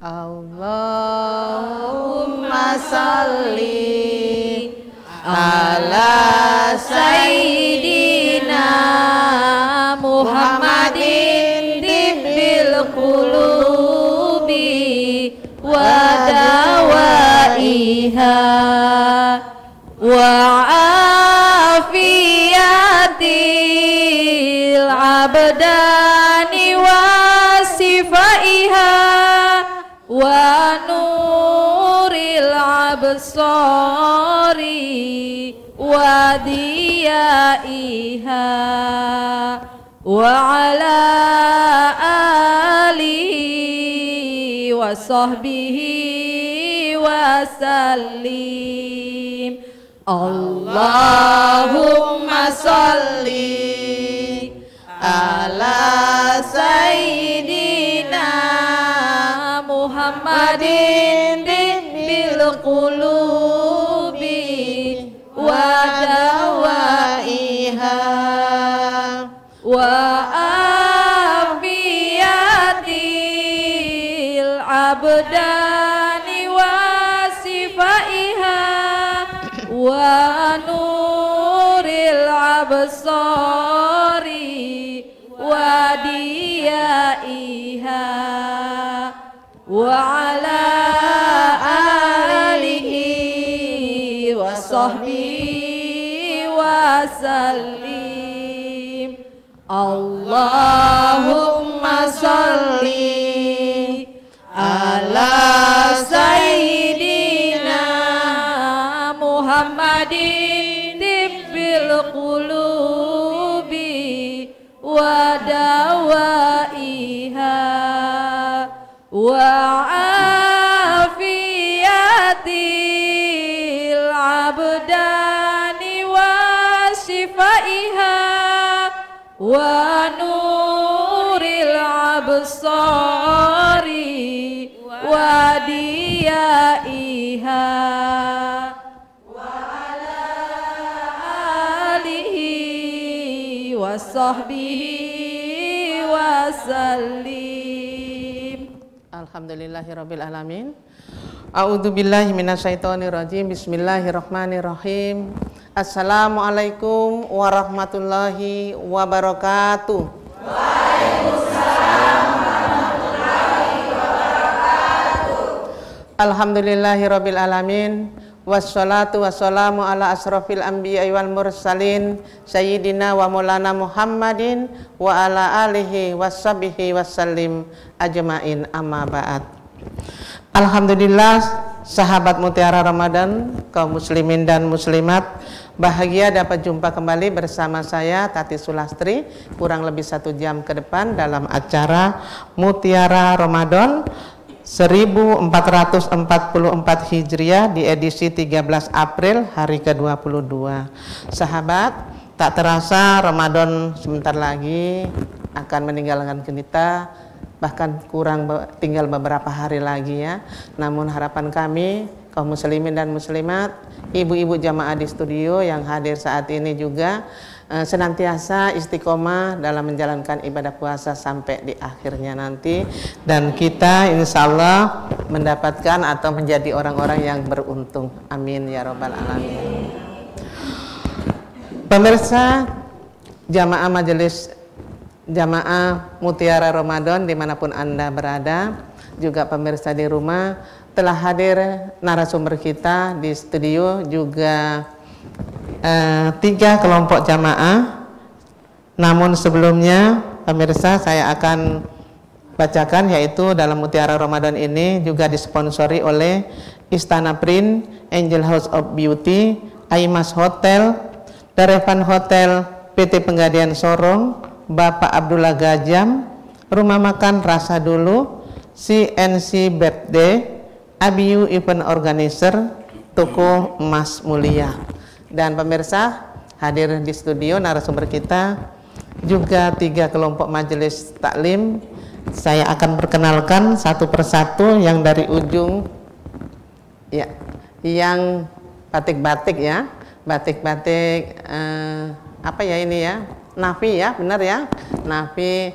Allahumma salli ala sayyidina Muhammadin tibbil qulubi wa dawaiha wa afiyatil abdani wa sifaiha wa nuril absari wa diyaiha wa ala alihi wa sahbihi wa sallim. Allahumma salli ala sayyidina Muhammadin bil qulubi wa dawaiha wa afiyatil abdani wa sifaiha wa nuril absari wa diyaiha wa ala alihi wa sahbihi wa sallim. Allahumma salli ala sayyidina Muhammadin bil qulubi wa dawaiha wa afiyatil abdani wa sifaiha wa nuril absari wa diyaiha wa ala alihi wa sahbihi wa sallim. Alhamdulillahirabbil alamin. A'udzubillahi minasyaitonirrajim. Bismillahirrahmanirrahim. Assalamualaikum warahmatullahi wabarakatuh. Waalaikumsalam warahmatullahi wabarakatuh. Alhamdulillahirabbil alamin. Wassalatu wassalamu ala asrofil anbiya'i wal mursalin sayyidina wa maulana Muhammadin wa ala alihi wassabihi wassalim ajma'in, amma ba'd. Alhamdulillah, sahabat Mutiara Ramadan, kaum muslimin dan muslimat, bahagia dapat jumpa kembali bersama saya Tati Sulastri kurang lebih 1 jam ke depan dalam acara Mutiara Ramadan 1444 Hijriah di edisi 13 April hari ke-22. Sahabat, tak terasa Ramadan sebentar lagi akan meninggalkan kita, bahkan tinggal beberapa hari lagi ya. Namun harapan kami kaum muslimin dan muslimat, ibu-ibu jamaah di studio yang hadir saat ini juga senantiasa istiqomah dalam menjalankan ibadah puasa sampai di akhirnya nanti, dan kita insya Allah mendapatkan atau menjadi orang-orang yang beruntung. Amin ya robbal alamin. Pemirsa jamaah majelis jamaah Mutiara Ramadan dimanapun Anda berada, juga pemirsa di rumah, telah hadir narasumber kita di studio juga 3 kelompok jamaah. Namun sebelumnya pemirsa saya akan bacakan, yaitu dalam Mutiara Ramadan ini juga disponsori oleh Istana Print, Angel House of Beauty, Aimas Hotel, Darevan Hotel, PT Penggadian Sorong, Bapak Abdullah Gajam, Rumah Makan Rasa Dulu, CNC Birthday, Abiu Event Organizer, Toko Emas Mulia. Dan pemirsa, hadir di studio narasumber kita juga 3 kelompok majelis taklim. Saya akan perkenalkan satu persatu, yang dari ujung ya, yang batik-batik ya, batik-batik apa ya ini ya, Nafi ya, benar ya, Nafi,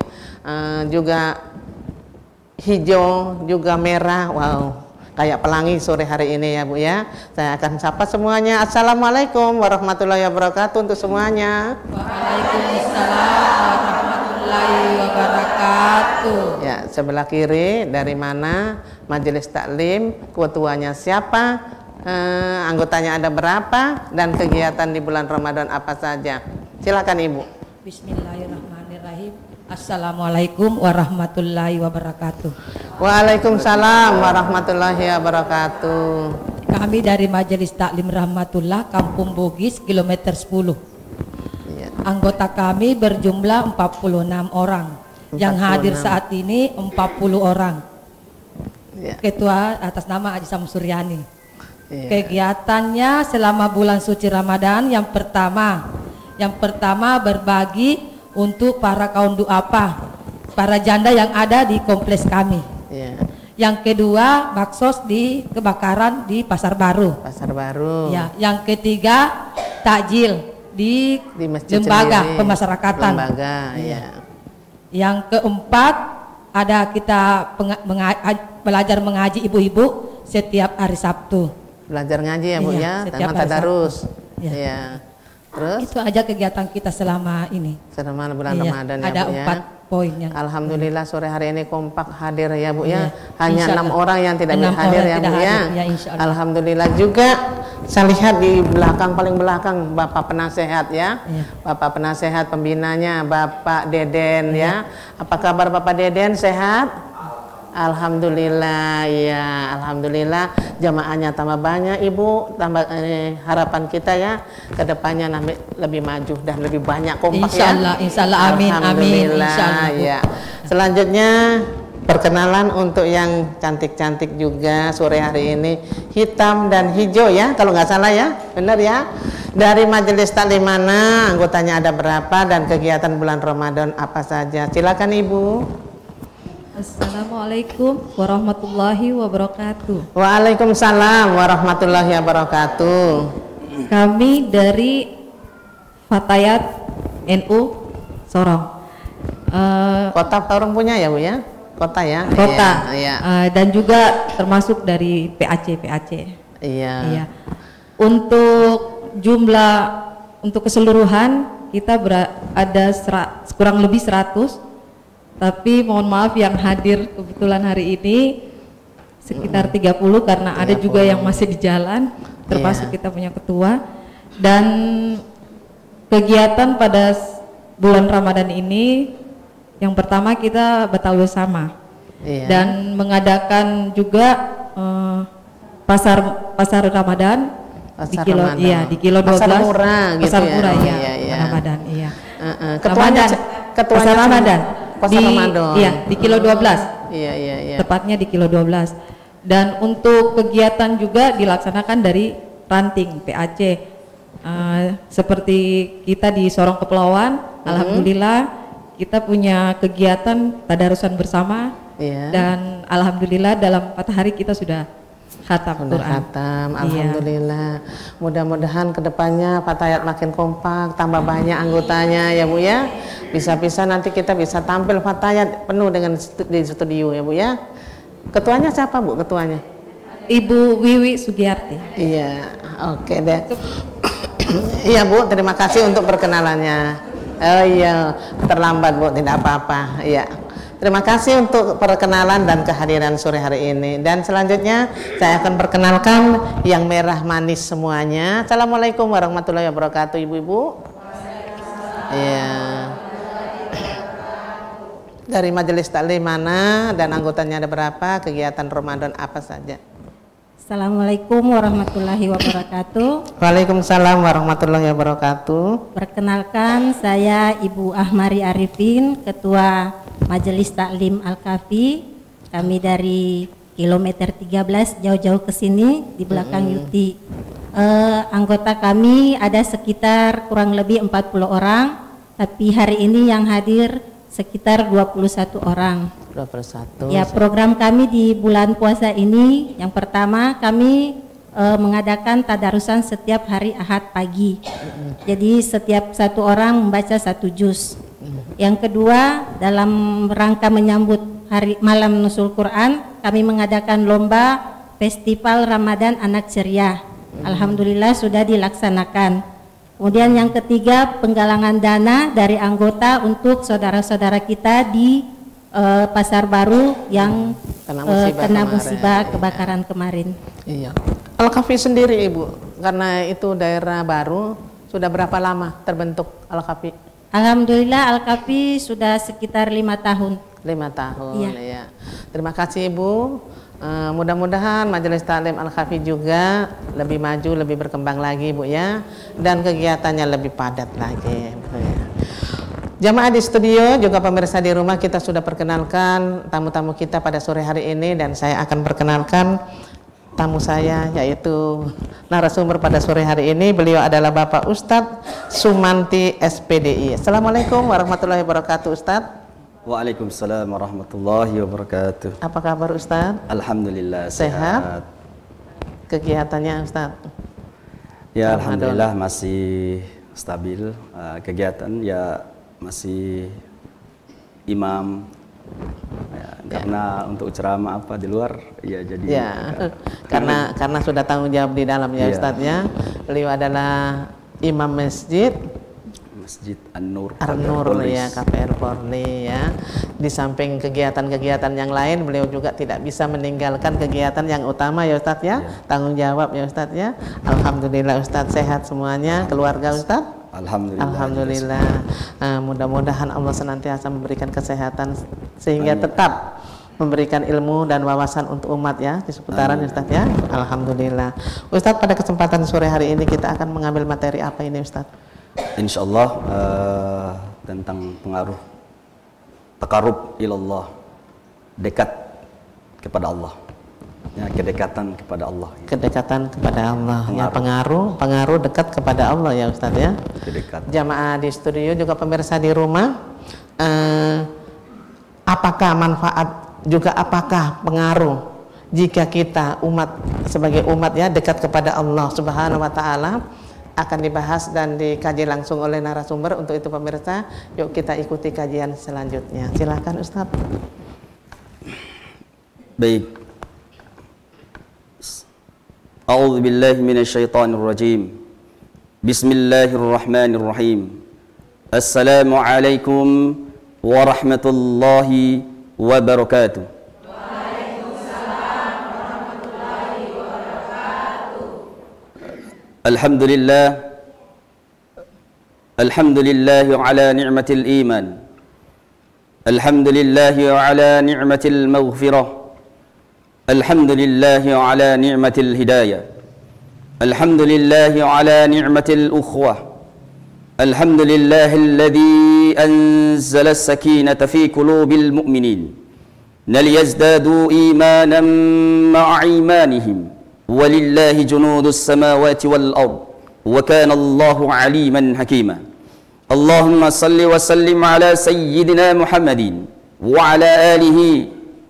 juga hijau juga merah. Wow, kayak pelangi sore hari ini ya Bu ya. Saya akan sapa semuanya. Assalamualaikum warahmatullahi wabarakatuh untuk semuanya. Waalaikumsalam warahmatullahi wabarakatuh. Ya, sebelah kiri dari mana Majelis Taklim, ketuanya siapa, anggotanya ada berapa, dan kegiatan di bulan Ramadan apa saja. Silakan Ibu. Bismillahirrahmanirrahim. Assalamualaikum warahmatullahi wabarakatuh. Waalaikumsalam warahmatullahi wabarakatuh. Kami dari Majelis Taklim Rahmatullah Kampung Bugis kilometer 10. Ya. Anggota kami berjumlah 46 orang. 46. Yang hadir saat ini 40 orang. Ya. Ketua atas nama Haji Samsuryani. Ya. Kegiatannya selama bulan suci Ramadan yang pertama berbagi untuk para kaum duafa, para janda yang ada di kompleks kami. Ya. Yang kedua baksos di kebakaran di Pasar Baru. Pasar Baru. Ya, yang ketiga takjil di Masjid lembaga sendiri. pemasyarakatan. Lembaga, ya. Yang keempat ada kita belajar mengaji ibu-ibu setiap hari Sabtu. Belajar ngaji ya Bu Iya, ya, setiap dan hari tadarus. Iya. Ya. Terus Itu aja kegiatan kita selama ini. selama bulan Iya, Ramadan ya ada Bu ya. 4 poin yang Alhamdulillah sore hari ini kompak hadir ya Bu ya. Iya, Hanya insya 6 Allah. orang yang tidak 6 hadir orang ya tidak Bu ya. hadir, ya, insya Allah. Alhamdulillah juga saya lihat di belakang, paling belakang Bapak penasehat ya. Iya. Bapak penasehat pembinanya Bapak Deden ya. Apa kabar Bapak Deden, sehat? Alhamdulillah ya, alhamdulillah jamaahnya tambah banyak Ibu, tambah harapan kita ya kedepannya lebih maju dan lebih banyak kompak Insya Allah, amin, amin, insya Allah, Bu. ya. Selanjutnya perkenalan untuk yang cantik-cantik juga sore hari ini, hitam dan hijau ya, kalau nggak salah ya, benar ya. Dari Majelis Taklim mana, anggotanya ada berapa, dan kegiatan bulan Ramadan apa saja. Silakan Ibu. Assalamualaikum warahmatullahi wabarakatuh. Waalaikumsalam warahmatullahi wabarakatuh. Kami dari Fatayat NU Sorong. Kota Sorong punya ya Bu ya? Kota ya? Kota. Iya. Dan juga termasuk dari PAC. Iya. Iya. Untuk jumlah untuk keseluruhan kita ada kurang lebih 100. Tapi mohon maaf yang hadir kebetulan hari ini sekitar 30 karena ada juga yang masih di jalan, termasuk kita punya ketua. Dan kegiatan pada bulan Ramadan ini yang pertama kita Betawi Sama. Dan mengadakan juga pasar Ramadan Pasar di Ramadan. di kilo 12. Pasar murah gitu pasar ya. murah ya. Iya. Ramadan iya. Ketuanya pasar Ramadan. Pasar Ramadan. Iya, di kilo 12. Iya. Tepatnya di kilo 12. Dan untuk kegiatan juga dilaksanakan dari ranting PAC. Seperti kita di Sorong Kepulauan, alhamdulillah kita punya kegiatan tadarusan bersama. Dan alhamdulillah dalam 4 hari kita sudah khatam Quran. Khatam, alhamdulillah. Mudah-mudahan kedepannya Fatayat makin kompak, tambah banyak anggotanya ya Bu ya. Bisa-bisa nanti kita bisa tampil Fatayat penuh dengan di studio ya Bu ya. Ketuanya siapa Bu ketuanya? Ibu Wiwi Sugiyarti. Iya, oke deh. Iya Bu, terima kasih untuk perkenalannya. Oh iya, terlambat Bu, tidak apa-apa. Iya. Terima kasih untuk perkenalan dan kehadiran sore hari ini. Dan selanjutnya saya akan perkenalkan yang merah manis semuanya. Assalamualaikum warahmatullahi wabarakatuh Ibu-ibu. Iya. Dari Majelis Taklim mana dan anggotanya ada berapa, kegiatan Ramadan apa saja. Assalamualaikum warahmatullahi wabarakatuh. Waalaikumsalam warahmatullahi wabarakatuh. Perkenalkan saya Ibu Ahmari Arifin, Ketua Majelis Taklim Al-Kafi. Kami dari kilometer 13 jauh-jauh ke sini di belakang Yuti. Anggota kami ada sekitar kurang lebih 40 orang, tapi hari ini yang hadir sekitar 21 orang. 21. Ya, program kami di bulan puasa ini yang pertama kami mengadakan tadarusan setiap hari Ahad pagi. Jadi setiap satu orang membaca 1 juz. Yang kedua dalam rangka menyambut hari malam Nusul Quran, kami mengadakan lomba Festival Ramadan Anak Ceria. Alhamdulillah sudah dilaksanakan. Kemudian yang ketiga, penggalangan dana dari anggota untuk saudara-saudara kita di Pasar Baru yang kena musibah kebakaran kemarin. Iya. Al-Kafi sendiri Ibu, karena itu daerah baru, sudah berapa lama terbentuk Al-Kafi? Alhamdulillah Al-Kafi sudah sekitar 5 tahun. 5 tahun, Iya. ya. Terima kasih Ibu. Mudah-mudahan Majelis Taklim Al-Kafi juga lebih maju, lebih berkembang lagi Bu ya, dan kegiatannya lebih padat lagi Bu, ya. Jamaah di studio juga pemirsa di rumah, kita sudah perkenalkan tamu-tamu kita pada sore hari ini, dan saya akan perkenalkan tamu saya, yaitu narasumber pada sore hari ini. Beliau adalah Bapak Ustadz Sumanti SPDI. Assalamualaikum warahmatullahi wabarakatuh Ustadz. Waalaikumsalam warahmatullahi wabarakatuh. Apa kabar Ustadz? Alhamdulillah Sehat? Kegiatannya Ustadz? Ya Ramadan. alhamdulillah masih stabil. Kegiatan ya masih imam. Ya, karena untuk ceramah apa di luar ya jadi ya karena sudah tanggung jawab di dalam ya Ustadz ya. Beliau adalah imam masjid Masjid An-Nur ya, KPR Porli ya. Di samping kegiatan-kegiatan yang lain, beliau juga tidak bisa meninggalkan kegiatan yang utama ya Ustadz ya, tanggung jawab ya Ustadz ya. Alhamdulillah Ustadz sehat semuanya, keluarga Ustadz. Alhamdulillah. Mudah-mudahan Allah senantiasa memberikan kesehatan sehingga tetap memberikan ilmu dan wawasan untuk umat ya di seputaran Ustadz ya. Alhamdulillah. Ustadz, pada kesempatan sore hari ini kita akan mengambil materi apa ini Ustadz? Insyaallah tentang pengaruh taqarrub ilallah, dekat kepada Allah. Ya, kedekatan kepada Allah. Kedekatan kepada Allah. Ya, pengaruh dekat kepada Allah ya Ustadz ya. Dekat. Jamaah di studio juga pemirsa di rumah, apakah manfaat juga apakah pengaruh jika kita sebagai umat ya dekat kepada Allah Subhanahu wa taala, akan dibahas dan dikaji langsung oleh narasumber. Untuk itu pemirsa, yuk kita ikuti kajian selanjutnya. Silakan Ustadz. Baik. A'udzu billahi minasyaitonir rajim. Bismillahirrahmanirrahim. Assalamualaikum warahmatullahi wabarakatuh. Waalaikumsalam warahmatullahi wabarakatuh. Alhamdulillah ala ni'matil iman. Alhamdulillah ala ni'matil maghfirah. Alhamdulillah ala ni'matil hidayah. Alhamdulillah ala ni'matil ukhwah. Alhamdulillah alladhi anzala as-sakinata fi qulubil mu'minin liyazdadu imanan ma'a imanihim. Walillahi junudus samawati wal ard wa kana Allahu aliman hakima. Allahumma salli wa sallim ala sayyidina Muhammadin wa ala alihi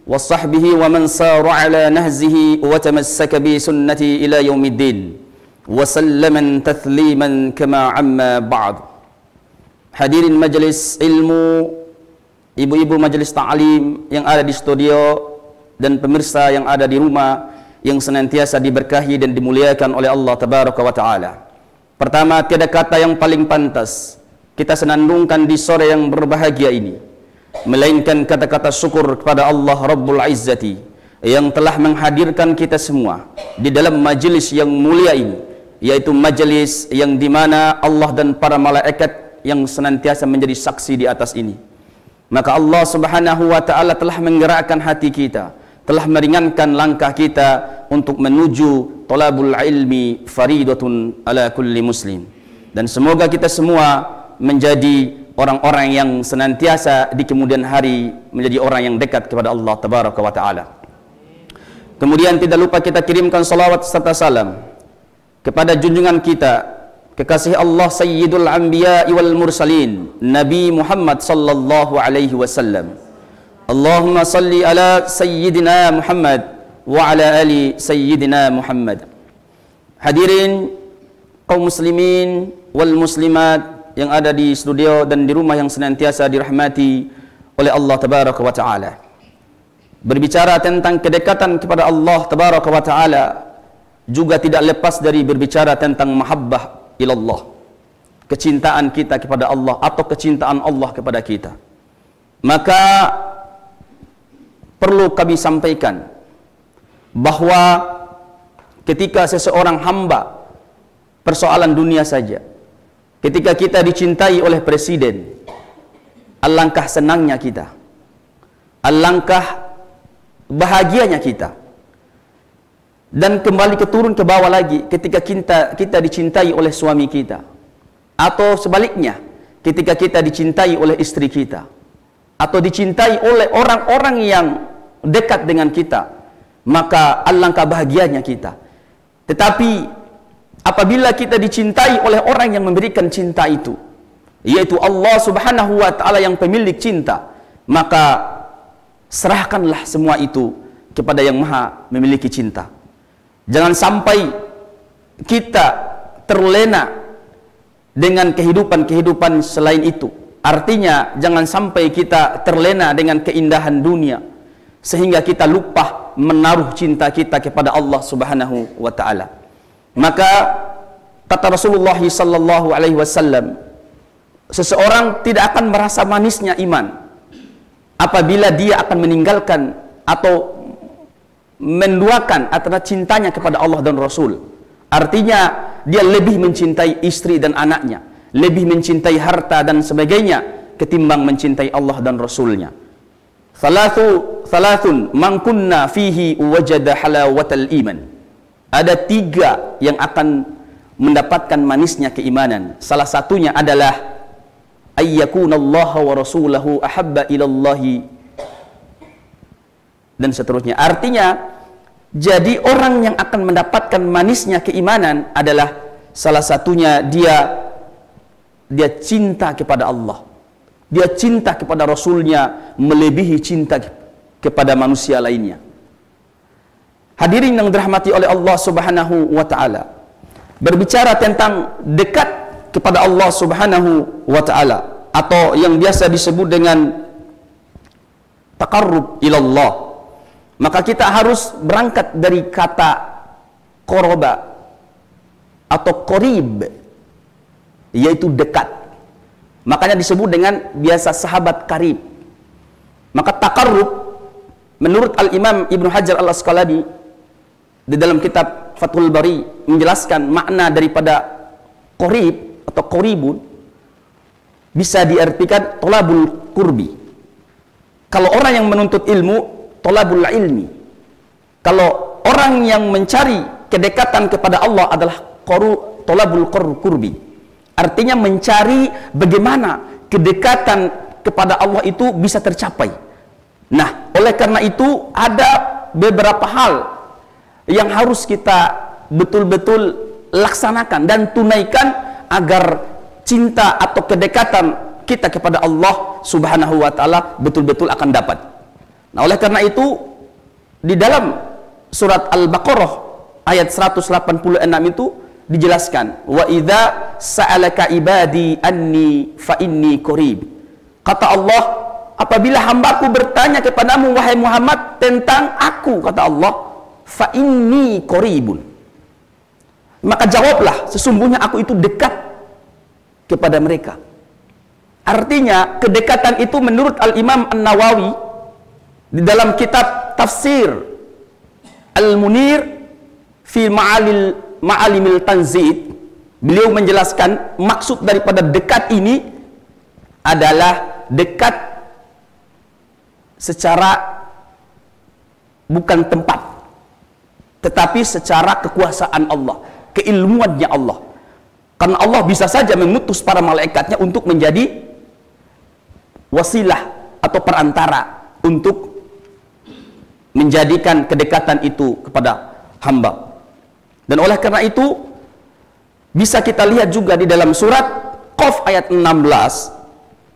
wa sahbihi wa man sara ala nahzihi wa tamassaka bi sunnati ila yaumiddin wa sallaman tathliman kama amma ba'd. Hadirin majelis ilmu, ibu-ibu majelis ta'lim yang ada di studio dan pemirsa yang ada di rumah yang senantiasa diberkahi dan dimuliakan oleh Allah tabaraka wa taala. Pertama, tiada kata yang paling pantas kita senandungkan di sore yang berbahagia ini melainkan kata-kata syukur kepada Allah Rabbul Izzati yang telah menghadirkan kita semua di dalam majelis yang mulia ini, yaitu majelis yang dimana Allah dan para malaikat yang senantiasa menjadi saksi di atas ini. Maka Allah Subhanahu wa taala telah menggerakkan hati kita, telah meringankan langkah kita untuk menuju thalabul ilmi faridatun ala kulli muslim. Dan semoga kita semua menjadi orang-orang yang senantiasa di kemudian hari menjadi orang yang dekat kepada Allah tabaraka wa taala. Kemudian tidak lupa kita kirimkan salawat serta salam kepada junjungan kita, kekasih Allah Sayyidul Anbiya wal Mursalin, Nabi Muhammad sallallahu alaihi wasallam. Allahumma salli ala Sayyidina Muhammad wa ala ali Sayyidina Muhammad. Hadirin kaum muslimin wal muslimat yang ada di studio dan di rumah yang senantiasa dirahmati oleh Allah tabaraka wa taala. Berbicara tentang kedekatan kepada Allah Tabaraka wa Ta'ala juga tidak lepas dari berbicara tentang mahabbah ilallah, kecintaan kita kepada Allah atau kecintaan Allah kepada kita. Maka perlu kami sampaikan bahwa ketika seseorang hamba, persoalan dunia saja, ketika kita dicintai oleh presiden, alangkah senangnya kita, alangkah bahagianya kita. Dan kembali turun ke bawah lagi ketika kita dicintai oleh suami kita, atau sebaliknya ketika kita dicintai oleh istri kita, atau dicintai oleh orang-orang yang dekat dengan kita, maka alangkah bahagianya kita. Tetapi apabila kita dicintai oleh orang yang memberikan cinta itu, yaitu Allah Subhanahu wa Ta'ala yang pemilik cinta, maka serahkanlah semua itu kepada yang maha memiliki cinta. Jangan sampai kita terlena dengan kehidupan-kehidupan selain itu. Artinya jangan sampai kita terlena dengan keindahan dunia sehingga kita lupa menaruh cinta kita kepada Allah Subhanahu wa Ta'ala. Maka kata Rasulullah sallallahu alaihi wasallam, seseorang tidak akan merasa manisnya iman apabila dia akan meninggalkan atau menduakan antara cintanya kepada Allah dan Rasul. Artinya dia lebih mencintai istri dan anaknya, lebih mencintai harta dan sebagainya ketimbang mencintai Allah dan Rasulnya. Thalathun man kunna fihi wajada halawatal iman. Ada 3 yang akan mendapatkan manisnya keimanan. Salah satunya adalah ayyakunallaha wa rasulahu ahabba ilallahi, dan seterusnya. Artinya, jadi orang yang akan mendapatkan manisnya keimanan adalah salah satunya dia cinta kepada Allah, dia cinta kepada Rasulnya melebihi cinta kepada manusia lainnya. Hadirin yang dirahmati oleh Allah Subhanahu wa Ta'ala, berbicara tentang dekat kepada Allah Subhanahu wa Ta'ala atau yang biasa disebut dengan taqarrub ilallah, maka kita harus berangkat dari kata qoroba atau qorib, yaitu dekat. Makanya disebut dengan biasa sahabat karib. Maka taqarrub menurut Al-Imam Ibnu Hajar Al-Asqalani di dalam kitab Fathul Bari menjelaskan makna daripada qorib atau qoribun bisa diartikan tolabul kurbi. Kalau orang yang menuntut ilmu, tolabul ilmi. Kalau orang yang mencari kedekatan kepada Allah adalah tolabul kurbi. Artinya mencari bagaimana kedekatan kepada Allah itu bisa tercapai. Nah, oleh karena itu ada beberapa hal yang harus kita betul-betul laksanakan dan tunaikan agar cinta atau kedekatan kita kepada Allah Subhanahu wa Ta'ala betul-betul akan dapat. Nah, oleh karena itu di dalam surat Al-Baqarah ayat 186 itu dijelaskan, wa idza sa'alaka ibadi anni fa inni qarib. Kata Allah, apabila hambaku bertanya kepadamu wahai Muhammad tentang aku, kata Allah, fa inni qaribun, maka jawablah sesungguhnya aku itu dekat kepada mereka. Artinya kedekatan itu menurut Al-Imam An-Nawawi di dalam kitab tafsir Al-Munir fi Ma'alimil Tanzid, beliau menjelaskan maksud daripada dekat ini adalah dekat secara bukan tempat, tetapi secara kekuasaan Allah, keilmuannya Allah. Karena Allah bisa saja mengutus para malaikatnya untuk menjadi wasilah atau perantara untuk menjadikan kedekatan itu kepada hamba. Dan oleh karena itu bisa kita lihat juga di dalam surat Qaf ayat 16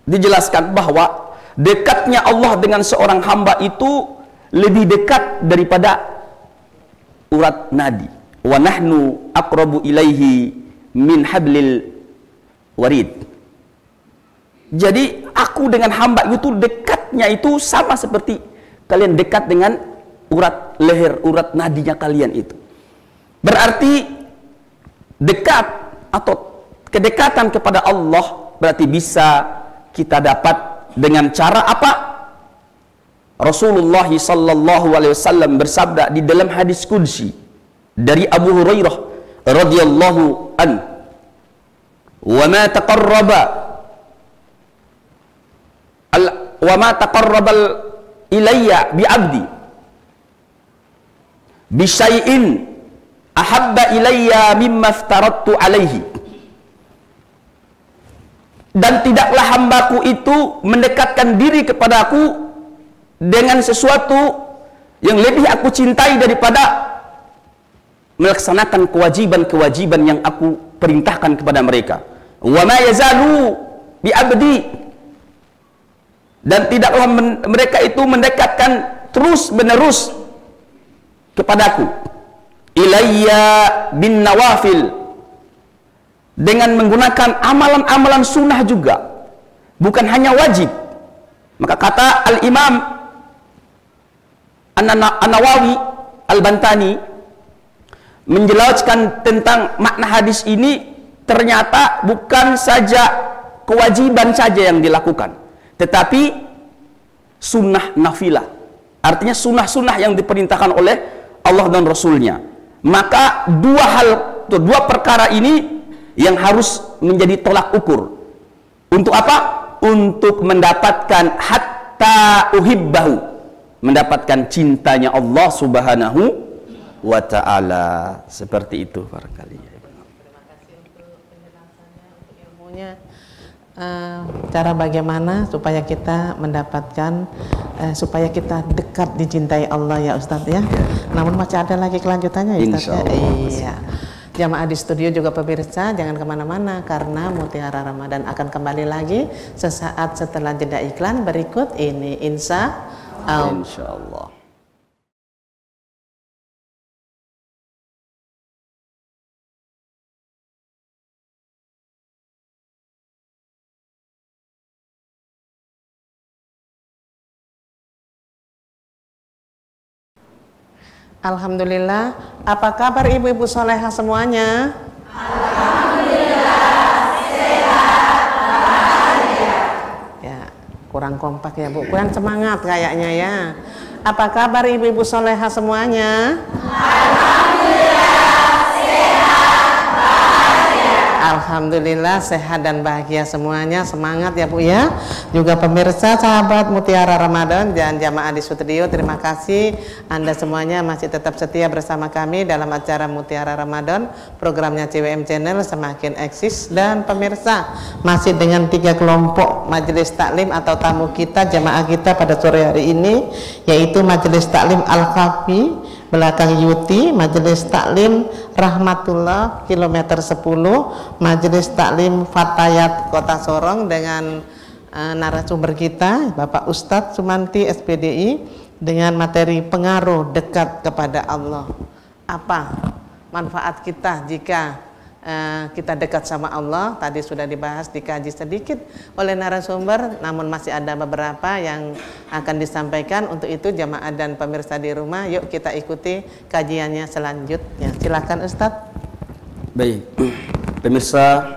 dijelaskan bahwa dekatnya Allah dengan seorang hamba itu lebih dekat daripada urat nadi. Wa nahnu aqrabu ilaihi min hablil warid. Jadi aku dengan hamba itu dekatnya itu sama seperti kalian dekat dengan urat leher, urat nadinya kalian itu. Berarti dekat atau kedekatan kepada Allah berarti bisa kita dapat dengan cara apa? Rasulullah sallallahu alaihi wasallam bersabda di dalam hadis qudsi dari Abu Hurairah radhiyallahu an, "Wa ma taqarraba ilayya bi 'abdi bi syai'in ahabba ilayya mimma aftaradtu alaihi." Dan tidaklah hambaku itu mendekatkan diri kepadaku dengan sesuatu yang lebih aku cintai daripada melaksanakan kewajiban-kewajiban yang aku perintahkan kepada mereka. Wa ma yazalu bi abdi, dan tidaklah mereka itu mendekatkan terus menerus kepadaku, ilayya bin nawafil, dengan menggunakan amalan-amalan sunnah juga, bukan hanya wajib. Maka kata Al-Imam An-Nawawi Al-Bantani menjelaskan tentang makna hadis ini, ternyata bukan saja kewajiban saja yang dilakukan, tetapi sunnah nafilah, artinya sunnah-sunnah yang diperintahkan oleh Allah dan Rasulnya. Maka dua perkara ini yang harus menjadi tolak ukur. Untuk apa? Untuk mendapatkan hatta uhibbahu, mendapatkan cintanya Allah subhanahu wa ta'ala. Seperti itu barangkali. Terima kasih untuk penjelasannya, untuk ilmunya. Cara bagaimana supaya kita mendapatkan, supaya kita dekat dicintai Allah ya Ustadz ya. Namun masih ada lagi kelanjutannya ya Ustadz ya. Iya. Jamaah di studio juga pemirsa, jangan kemana-mana karena Mutiara Ramadan akan kembali lagi sesaat setelah jeda iklan berikut ini, insya Allah. Alhamdulillah. Apa kabar ibu-ibu soleha semuanya? Alhamdulillah, sehat, bahagia. Ya, kurang kompak ya Bu, kurang semangat kayaknya ya. Apa kabar ibu-ibu soleha semuanya? Alhamdulillah, sehat, bahagia. Alhamdulillah sehat dan bahagia semuanya, semangat ya Bu ya. Juga pemirsa sahabat Mutiara Ramadan dan jamaah di studio, terima kasih Anda semuanya masih tetap setia bersama kami dalam acara Mutiara Ramadan, programnya CWM Channel semakin eksis. Dan pemirsa masih dengan 3 kelompok majelis taklim atau tamu kita, jamaah kita pada sore hari ini, yaitu Majelis Taklim Al-Kafi belakang Yuti, Majelis Taklim Rahmatullah kilometer 10, Majelis Taklim Fatayat Kota Sorong dengan narasumber kita Bapak Ustadz Sumanti SPDI dengan materi pengaruh dekat kepada Allah. Apa manfaat kita jika kita dekat sama Allah? Tadi sudah dibahas, dikaji sedikit oleh narasumber, namun masih ada beberapa yang akan disampaikan. Untuk itu jamaah dan pemirsa di rumah, yuk kita ikuti kajiannya selanjutnya. Silakan Ustadz. Baik, pemirsa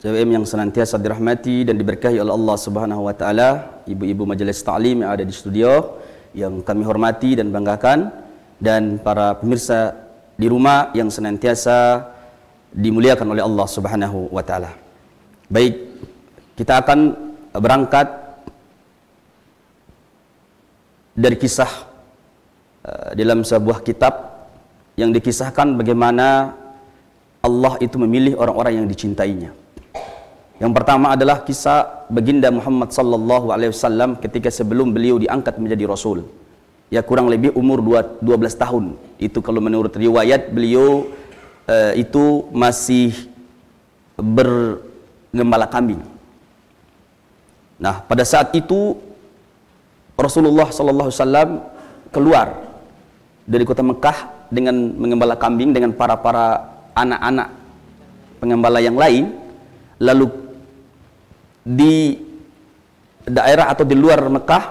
CWM yang senantiasa dirahmati dan diberkahi oleh Allah Subhanahu wa taala, ibu-ibu majelis taklim yang ada di studio yang kami hormati dan banggakan, dan para pemirsa di rumah yang senantiasa dimuliakan oleh Allah Subhanahu wa taala. Baik, kita akan berangkat dari kisah dalam sebuah kitab yang dikisahkan bagaimana Allah itu memilih orang-orang yang dicintainya. Yang pertama adalah kisah baginda Muhammad sallallahu alaihi wasallam ketika sebelum beliau diangkat menjadi rasul. Ya, kurang lebih umur 12 tahun. Itu kalau menurut riwayat beliau itu masih bergembala kambing. Nah, pada saat itu Rasulullah sallallahu alaihi wasallam keluar dari kota Mekah dengan mengembala kambing dengan para anak-anak pengembala yang lain. Lalu di daerah atau di luar Mekah,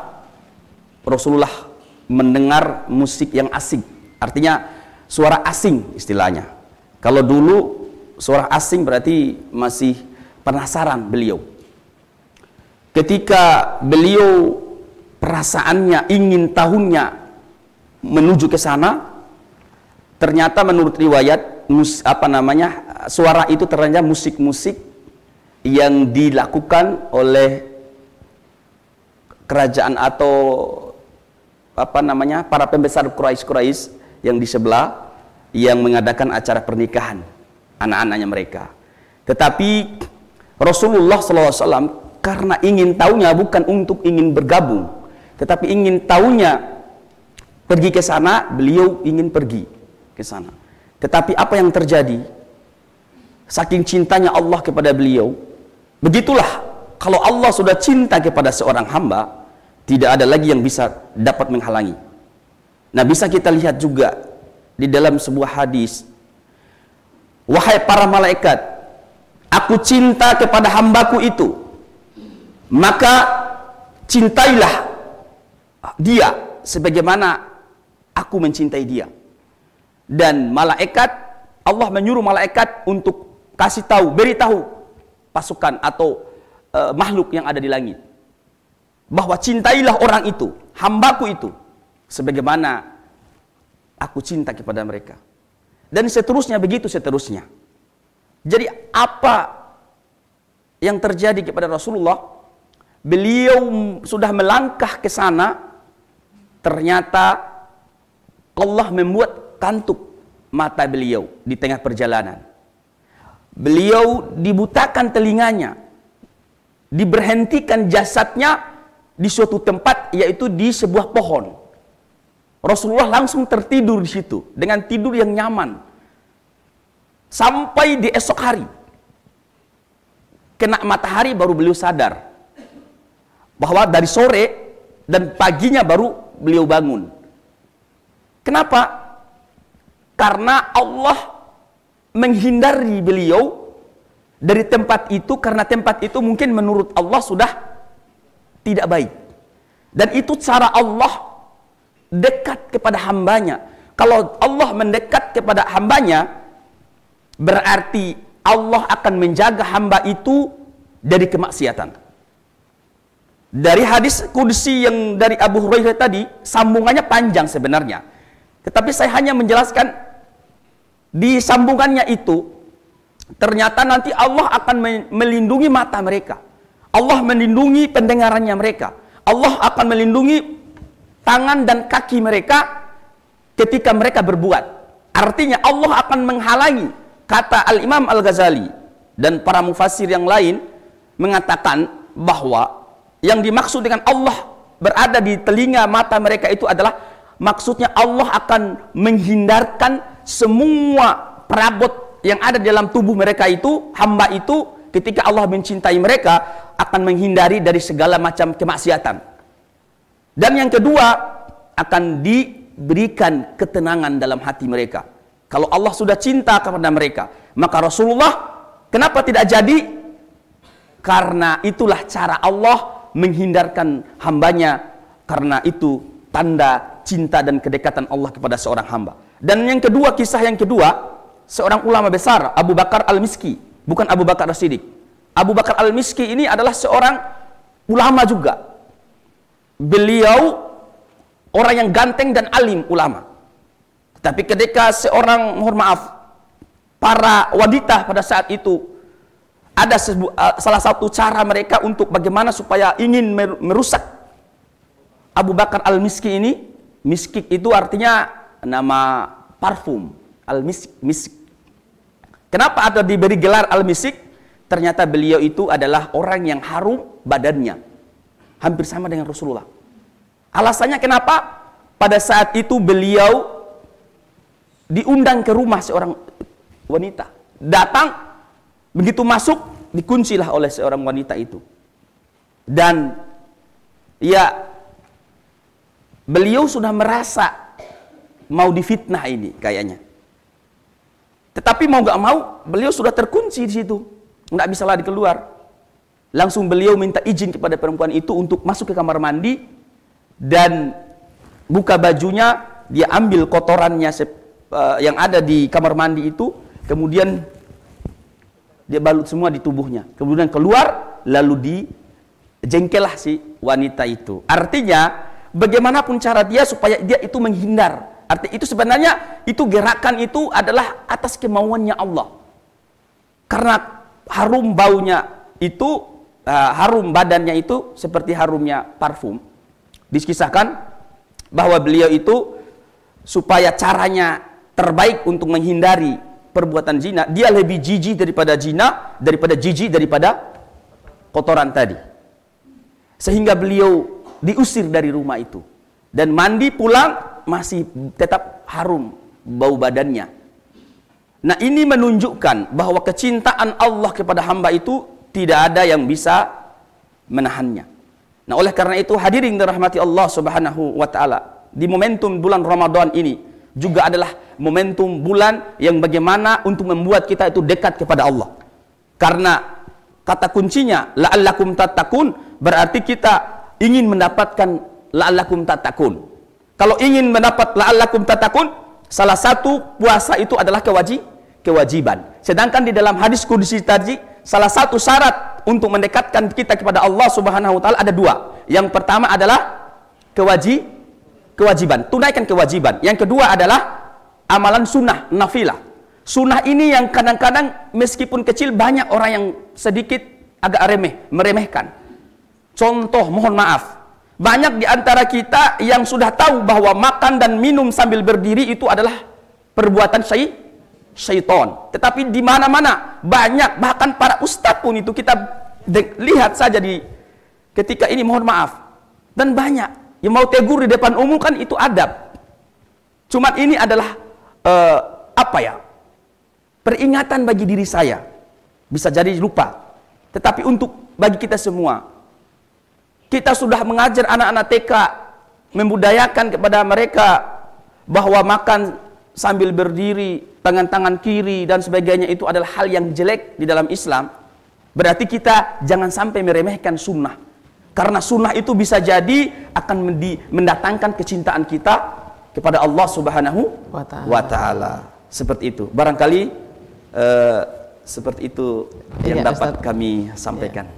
Rasulullah mendengar musik yang asing. Artinya suara asing istilahnya. Kalau dulu suara asing berarti masih penasaran beliau. Ketika beliau perasaannya ingin tahunya menuju ke sana, ternyata menurut riwayat suara itu ternyata musik-musik yang dilakukan oleh kerajaan atau para pembesar Quraisy yang di sebelah yang mengadakan acara pernikahan anak-anaknya mereka. Tetapi Rasulullah SAW karena ingin tahunya bukan untuk ingin bergabung, tetapi ingin tahunya pergi ke sana, beliau ingin pergi ke sana. Tetapi apa yang terjadi? Saking cintanya Allah kepada beliau, begitulah kalau Allah sudah cinta kepada seorang hamba, tidak ada lagi yang bisa dapat menghalangi. Nah, bisa kita lihat juga di dalam sebuah hadis, wahai para malaikat, aku cinta kepada hambaku itu, maka cintailah dia sebagaimana aku mencintai dia. Dan malaikat, Allah menyuruh malaikat untuk kasih tahu, beritahu pasukan atau makhluk yang ada di langit bahwa cintailah orang itu, hambaku itu, sebagaimana aku cinta kepada mereka. Dan seterusnya, begitu seterusnya. Jadi apa yang terjadi kepada Rasulullah? Beliau sudah melangkah ke sana, ternyata Allah membuat kantuk mata beliau di tengah perjalanan. Beliau dibutakan telinganya, diberhentikan jasadnya di suatu tempat, yaitu di sebuah pohon. Rasulullah langsung tertidur di situ dengan tidur yang nyaman sampai di esok hari. Kena matahari baru beliau sadar bahwa dari sore dan paginya baru beliau bangun. Kenapa? Karena Allah menghindari beliau dari tempat itu, karena tempat itu mungkin menurut Allah sudah tidak baik. Dan itu cara Allah dekat kepada hambanya. Kalau Allah mendekat kepada hambanya, berarti Allah akan menjaga hamba itu dari kemaksiatan. Dari hadis qudsi yang dari Abu Hurairah tadi, sambungannya panjang sebenarnya. Tetapi saya hanya menjelaskan di sambungannya itu, ternyata nanti Allah akan melindungi mata mereka. Allah melindungi pendengarannya mereka. Allah akan melindungi tangan dan kaki mereka ketika mereka berbuat. Artinya Allah akan menghalangi. Kata Al-Imam Al-Ghazali dan para mufassir yang lain mengatakan bahwa yang dimaksud dengan Allah berada di telinga mata mereka itu adalah maksudnya Allah akan menghindarkan semua perabot yang ada di dalam tubuh mereka itu, hamba itu, ketika Allah mencintai mereka akan menghindari dari segala macam kemaksiatan. Dan yang kedua, akan diberikan ketenangan dalam hati mereka. Kalau Allah sudah cinta kepada mereka, maka Rasulullah kenapa tidak jadi? Karena itulah cara Allah menghindarkan hambanya, karena itu tanda cinta dan kedekatan Allah kepada seorang hamba. Dan yang kedua, kisah yang kedua, seorang ulama besar, Abu Bakar Al-Miski, bukan Abu Bakar As-Siddiq. Abu Bakar Al-Miski ini adalah seorang ulama juga. Beliau orang yang ganteng dan alim ulama. Tapi ketika seorang, mohon maaf, para wanita pada saat itu, ada salah satu cara mereka untuk bagaimana supaya ingin merusak Abu Bakar Al-Miski ini. Miskik itu artinya nama parfum. Al-Misk. Kenapa ada diberi gelar Al-Misik? Ternyata beliau itu adalah orang yang harum badannya, hampir sama dengan Rasulullah. Alasannya kenapa? Pada saat itu beliau diundang ke rumah seorang wanita. Datang, begitu masuk, dikuncilah oleh seorang wanita itu. Dan ya, beliau sudah merasa mau difitnah ini kayaknya. Tetapi mau gak mau, beliau sudah terkunci di situ, nggak bisa lagi keluar. Langsung beliau minta izin kepada perempuan itu untuk masuk ke kamar mandi, dan buka bajunya, dia ambil kotorannya yang ada di kamar mandi itu, kemudian dia balut semua di tubuhnya, kemudian keluar, lalu dijengkelah si wanita itu. Artinya bagaimanapun cara dia supaya dia itu menghindar. Arti itu sebenarnya itu gerakan itu adalah atas kemauannya Allah. Karena harum baunya itu, harum badannya itu seperti harumnya parfum. Dikisahkan bahwa beliau itu supaya caranya terbaik untuk menghindari perbuatan zina, dia lebih jijik daripada zina, daripada kotoran tadi. Sehingga beliau diusir dari rumah itu. Dan mandi pulang masih tetap harum bau badannya. Nah, ini menunjukkan bahwa kecintaan Allah kepada hamba itu tidak ada yang bisa menahannya. Nah, oleh karena itu hadirin dirahmati Allah Subhanahu wa taala, di momentum bulan Ramadan ini juga adalah momentum bulan yang bagaimana untuk membuat kita itu dekat kepada Allah. Karena kata kuncinya la'allakum tattaqun, berarti kita ingin mendapatkan la'allakum tattaqun. Kalau ingin mendapat la'allakum tattaqun, salah satu puasa itu adalah kewajiban. Sedangkan di dalam hadis qudsi tadi, salah satu syarat untuk mendekatkan kita kepada Allah Subhanahu wa taala ada dua. Yang pertama adalah kewajiban, tunaikan kewajiban. Yang kedua adalah amalan sunnah, nafilah. Sunnah ini yang kadang-kadang meskipun kecil banyak orang yang sedikit agak meremehkan. Contoh, mohon maaf, banyak di antara kita yang sudah tahu bahwa makan dan minum sambil berdiri itu adalah perbuatan syaitan. Tetapi di mana-mana banyak, bahkan para ustadz pun itu kita lihat saja ketika ini, mohon maaf. Dan banyak yang mau tegur di depan umum kan itu adab. Cuma ini adalah peringatan bagi diri saya. Bisa jadi lupa. Tetapi untuk bagi kita semua, kita sudah mengajar anak-anak TK, membudayakan kepada mereka bahwa makan sambil berdiri, tangan-tangan kiri dan sebagainya itu adalah hal yang jelek di dalam Islam. Berarti kita jangan sampai meremehkan sunnah. Karena sunnah itu bisa jadi akan mendatangkan kecintaan kita kepada Allah Subhanahu wa taala. Seperti itu. Barangkali seperti itu yang dapat Ustaz kami sampaikan.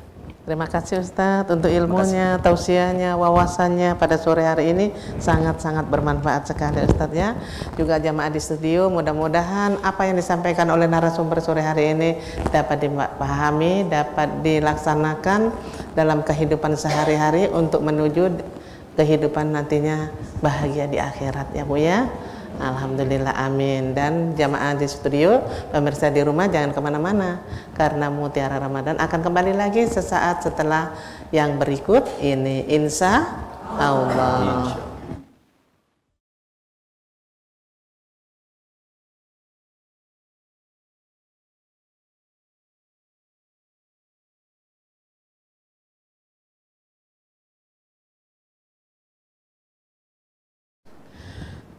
Terima kasih Ustadz untuk ilmunya, tausiahnya, wawasannya pada sore hari ini sangat-sangat bermanfaat sekali Ustadz ya. Juga jamaah di studio, mudah-mudahan apa yang disampaikan oleh narasumber sore hari ini dapat dipahami, dapat dilaksanakan dalam kehidupan sehari-hari untuk menuju kehidupan nantinya bahagia di akhirat ya Bu ya. Alhamdulillah, amin. Dan jamaah di studio, pemirsa di rumah jangan kemana-mana, karena Mutiara Ramadan akan kembali lagi sesaat setelah yang berikut ini, insya Allah.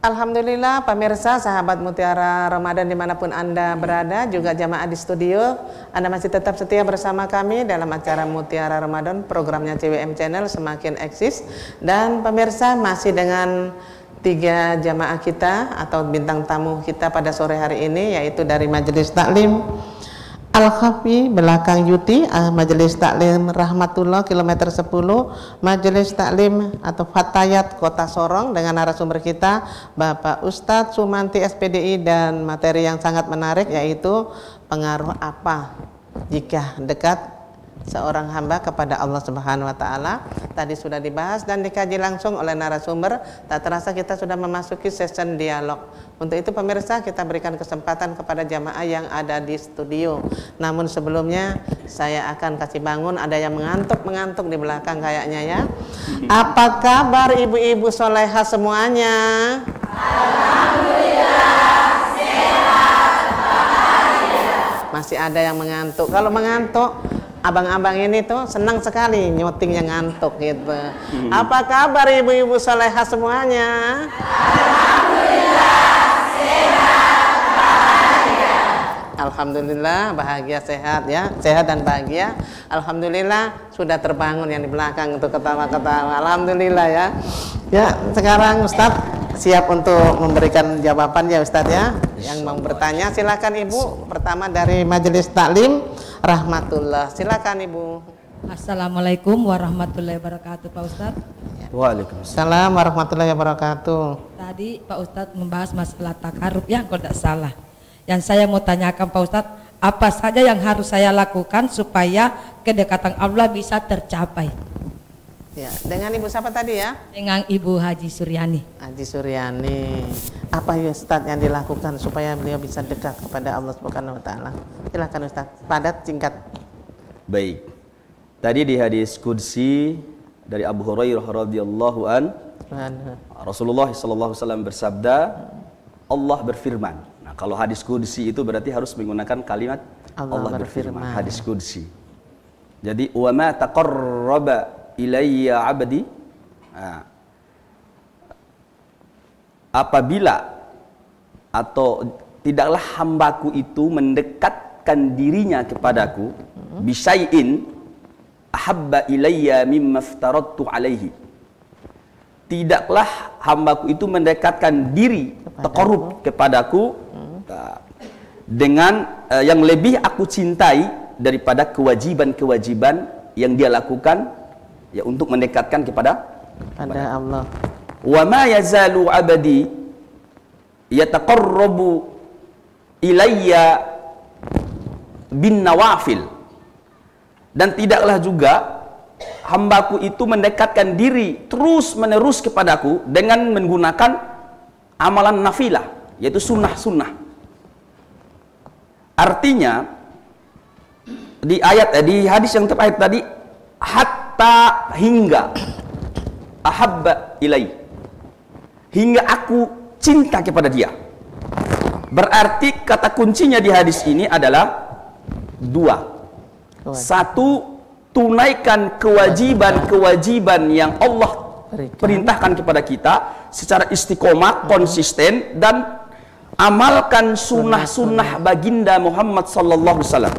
Alhamdulillah pemirsa sahabat Mutiara Ramadan dimanapun Anda berada, juga jamaah di studio, Anda masih tetap setia bersama kami dalam acara Mutiara Ramadan, programnya CWM Channel semakin eksis. Dan pemirsa masih dengan 3 jamaah kita atau bintang tamu kita pada sore hari ini, yaitu dari Majelis Taklim Al-Khafi belakang Yuti, Majelis Taklim Rahmatullah kilometer 10, Majelis Taklim atau Fatayat Kota Sorong dengan narasumber kita Bapak Ustadz Sumanti SPDI, dan materi yang sangat menarik yaitu pengaruh apa jika dekat seorang hamba kepada Allah Subhanahu wa taala. Tadi sudah dibahas dan dikaji langsung oleh narasumber. Tak terasa kita sudah memasuki session dialog. Untuk itu pemirsa, kita berikan kesempatan kepada jamaah yang ada di studio. Namun sebelumnya saya akan kasih bangun, ada yang mengantuk di belakang kayaknya ya. Apa kabar ibu-ibu soleha semuanya? Alhamdulillah, sehat, bahagia. Masih ada yang mengantuk. Kalau mengantuk, abang-abang ini tuh senang sekali nyotingnya ngantuk gitu. Apa kabar ibu-ibu soleha semuanya? Alhamdulillah, sehat, bahagia. Alhamdulillah bahagia sehat ya, sehat dan bahagia. Alhamdulillah sudah terbangun yang di belakang untuk ketawa-ketawa. Alhamdulillah ya. Ya, sekarang Ustadz siap untuk memberikan jawaban ya Ustadz ya. Yang mau bertanya silakan Ibu. Pertama dari Majelis Taklim Rahmatullah. Silakan Ibu. Assalamualaikum warahmatullahi wabarakatuh Pak Ustadz. Waalaikumsalam. Assalamualaikum warahmatullahi wabarakatuh. Tadi Pak Ustadz membahas masalah takarub ya kalau tidak salah. Yang saya mau tanyakan Pak Ustadz, apa saja yang harus saya lakukan supaya kedekatan Allah bisa tercapai? Ya, dengan Ibu siapa tadi ya? Dengan Ibu Haji Suryani. Haji Suryani. Apa ya Ustadz yang dilakukan supaya beliau bisa dekat kepada Allah Subhanahu wa taala? Silakan Ustadz, padat singkat. Baik. Tadi di hadis qudsi dari Abu Hurairah radhiyallahu an, Rasulullah sallallahu alaihi wasallam bersabda, Allah berfirman. Nah, kalau hadis qudsi itu berarti harus menggunakan kalimat Allah berfirman. Hadis qudsi. Jadi wa ma taqarraba ilayya 'abdi. Nah, apabila atau tidaklah hambaku itu mendekatkan dirinya kepadaku bisyai'in ahabba ilayya mimma aftaradtu alaihi. Tidaklah hambaku itu mendekatkan diri taqarrub kepadaku dengan yang lebih aku cintai daripada kewajiban-kewajiban yang dia lakukan ya untuk mendekatkan kepada Allah. Wa ma yazalu abadi yataqarrabu ilayya bin nawafil. Dan tidaklah juga hambaku itu mendekatkan diri terus menerus kepadaku dengan menggunakan amalan nafilah, yaitu sunnah-sunnah. Artinya di hadis yang terakhir tadi, hatta hingga ahabba ilai, hingga aku cinta kepada dia. Berarti kata kuncinya di hadis ini adalah dua. Satu, tunaikan kewajiban-kewajiban yang Allah perintahkan kepada kita secara istiqomah, konsisten, dan amalkan sunnah-sunnah baginda Muhammad sallallahu alaihi wasallam.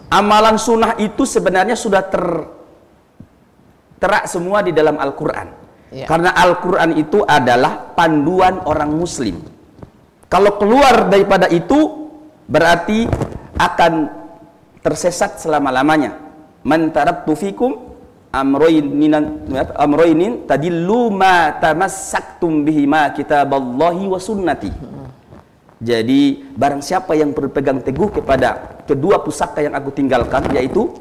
Amalan sunnah itu sebenarnya sudah tertera semua di dalam Al-Quran. Karena Al-Quran itu adalah panduan orang muslim. Kalau keluar daripada itu berarti akan tersesat selama-lamanya. Man taraktu fikum amroinin tadillu ma tamassaktum bihima kitaballahi wa sunnati. Jadi barang siapa yang berpegang teguh kepada kedua pusaka yang aku tinggalkan, yaitu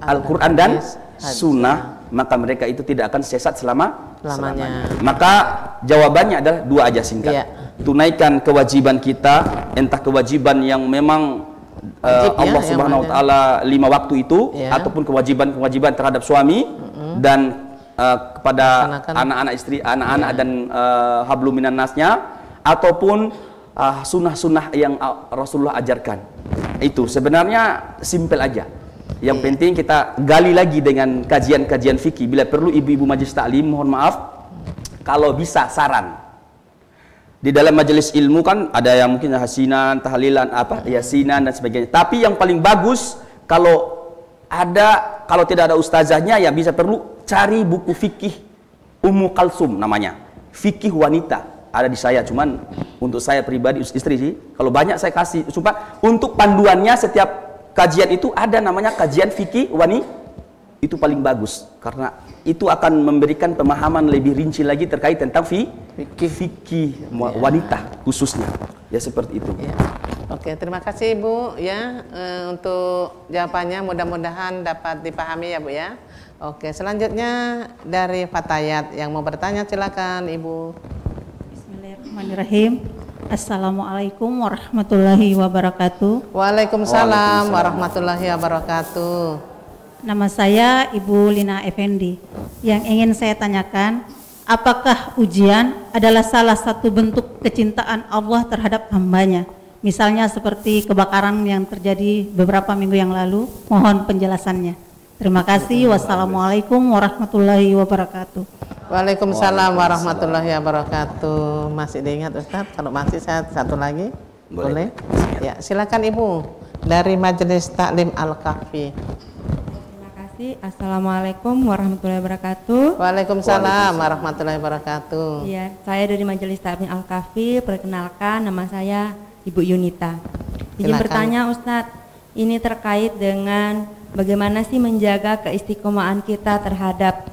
Al-Quran dan Sunnah, maka mereka itu tidak akan sesat selamanya. Maka jawabannya adalah dua aja singkat. Tunaikan kewajiban kita, entah kewajiban yang memang Allah Subhanahu wa taala 5 waktu itu, ataupun kewajiban-kewajiban terhadap suami dan kepada anak-anak istri, anak-anak dan hablum minan nasnya, ataupun sunnah-sunnah yang Rasulullah ajarkan. Itu sebenarnya simpel aja. Yang penting kita gali lagi dengan kajian-kajian fikih. Bila perlu ibu-ibu majelis taklim, mohon maaf kalau bisa saran. Di dalam majelis ilmu kan ada yang mungkin hasinan, tahlilan, yasinan dan sebagainya. Tapi yang paling bagus kalau tidak ada ustazahnya, ya bisa perlu cari buku fikih Ummu Kalsum namanya. Fikih wanita. Ada di saya, cuman untuk saya pribadi istri sih. Kalau banyak saya kasih, sumpah untuk panduannya setiap kajian itu ada namanya kajian fikih wanita. Itu paling bagus karena itu akan memberikan pemahaman lebih rinci lagi terkait tentang fikih wanita khususnya. Ya seperti itu. Oke, terima kasih Ibu ya untuk jawabannya, mudah-mudahan dapat dipahami ya Bu ya. Oke, selanjutnya dari Fatayat yang mau bertanya silakan Ibu. Bismillahirrahmanirrahim. Assalamualaikum warahmatullahi wabarakatuh. Waalaikumsalam warahmatullahi wabarakatuh. Nama saya Ibu Lina Effendi. Yang ingin saya tanyakan, apakah ujian adalah salah satu bentuk kecintaan Allah terhadap hambanya? Misalnya seperti kebakaran yang terjadi beberapa minggu yang lalu. Mohon penjelasannya. Terima kasih. Wassalamualaikum warahmatullahi wabarakatuh. Waalaikumsalam warahmatullahi wabarakatuh. Masih diingat Ustadz? Kalau masih saya satu lagi. Boleh? Ya, silakan Ibu. dari Majelis Taklim Al-Kahfi. Terima kasih. Assalamualaikum warahmatullahi wabarakatuh. Waalaikumsalam warahmatullahi wabarakatuh. Iya, saya dari Majelis Taklim Al-Kahfi. Perkenalkan, nama saya Ibu Yunita. Izin Silakan. bertanya Ustadz, ini terkait dengan bagaimana sih menjaga keistiqomahan kita terhadap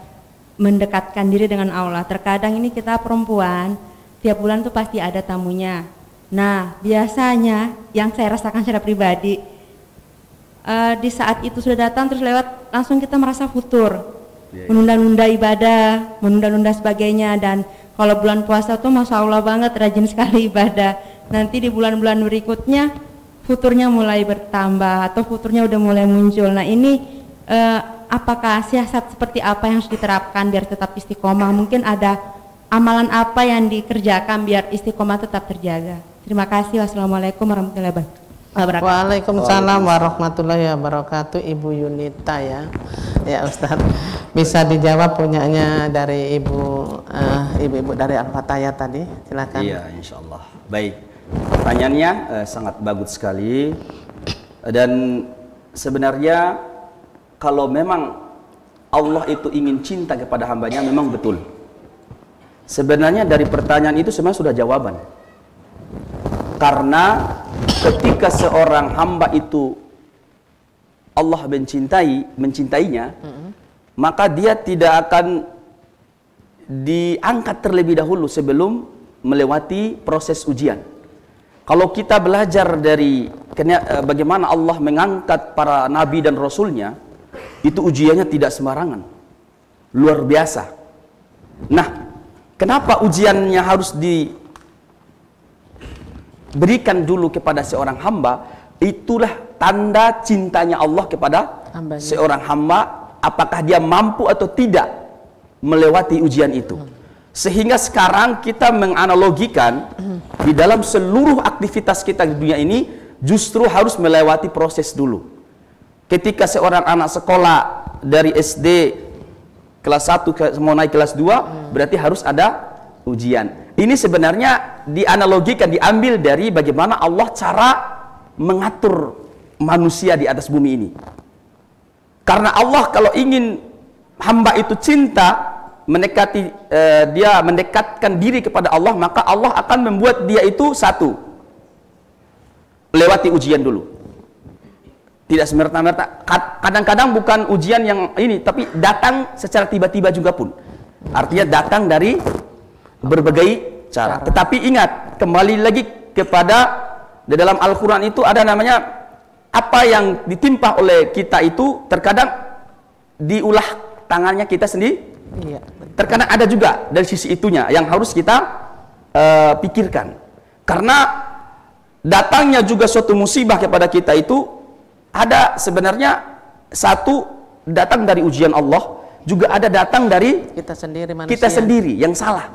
mendekatkan diri dengan Allah. Terkadang ini kita perempuan, tiap bulan tuh pasti ada tamunya. Nah, biasanya yang saya rasakan secara pribadi, di saat itu sudah datang terus lewat, langsung kita merasa futur, menunda-nunda ibadah, menunda-nunda sebagainya. Dan kalau bulan puasa tuh Masya Allah banget, rajin sekali ibadah. Nanti di bulan-bulan berikutnya futurnya mulai bertambah atau futurnya udah mulai muncul. Nah ini apakah siasat seperti apa yang harus diterapkan biar tetap istiqomah? Mungkin ada amalan apa yang dikerjakan biar istiqomah tetap terjaga? Terima kasih. Wassalamualaikum warahmatullahi wabarakatuh. Waalaikumsalam warahmatullahi wabarakatuh. Ibu Yunita ya, ya Ustadz. Bisa dijawab punyanya dari ibu-ibu dari Al-Fatayah tadi. Silakan. Iya, insya Allah. Baik, pertanyaannya sangat bagus sekali. Dan sebenarnya kalau memang Allah itu ingin cinta kepada hambanya, memang betul. Sebenarnya dari pertanyaan itu sebenarnya sudah jawaban. Karena ketika seorang hamba itu Allah mencintainya, maka dia tidak akan diangkat terlebih dahulu sebelum melewati proses ujian. Kalau kita belajar dari bagaimana Allah mengangkat para nabi dan rasulnya, itu ujiannya tidak sembarangan, luar biasa. Nah, kenapa ujiannya harus diberikan dulu kepada seorang hamba? Itulah tanda cintanya Allah kepada seorang hamba, apakah dia mampu atau tidak melewati ujian itu. Sehingga sekarang kita menganalogikan di dalam seluruh aktivitas kita di dunia ini justru harus melewati proses dulu. Ketika seorang anak sekolah dari SD kelas 1 mau naik kelas 2, berarti harus ada ujian. Ini sebenarnya dianalogikan, diambil dari bagaimana Allah cara mengatur manusia di atas bumi ini. Karena Allah kalau ingin hamba itu cinta, dia mendekatkan diri kepada Allah, maka Allah akan membuat dia itu satu, lewati ujian dulu. Tidak semerta-merta. Kadang-kadang bukan ujian yang ini, tapi datang secara tiba-tiba juga pun. Artinya datang dari berbagai cara. Tetapi ingat, kembali lagi kepada di dalam Al-Quran itu ada namanya apa yang ditimpa oleh kita itu terkadang diulah tangannya kita sendiri. Iya. Terkadang ada juga dari sisi itunya yang harus kita pikirkan. Karena datangnya juga suatu musibah kepada kita itu ada sebenarnya satu datang dari ujian Allah, juga ada datang dari Kita sendiri manusia. kita sendiri yang salah.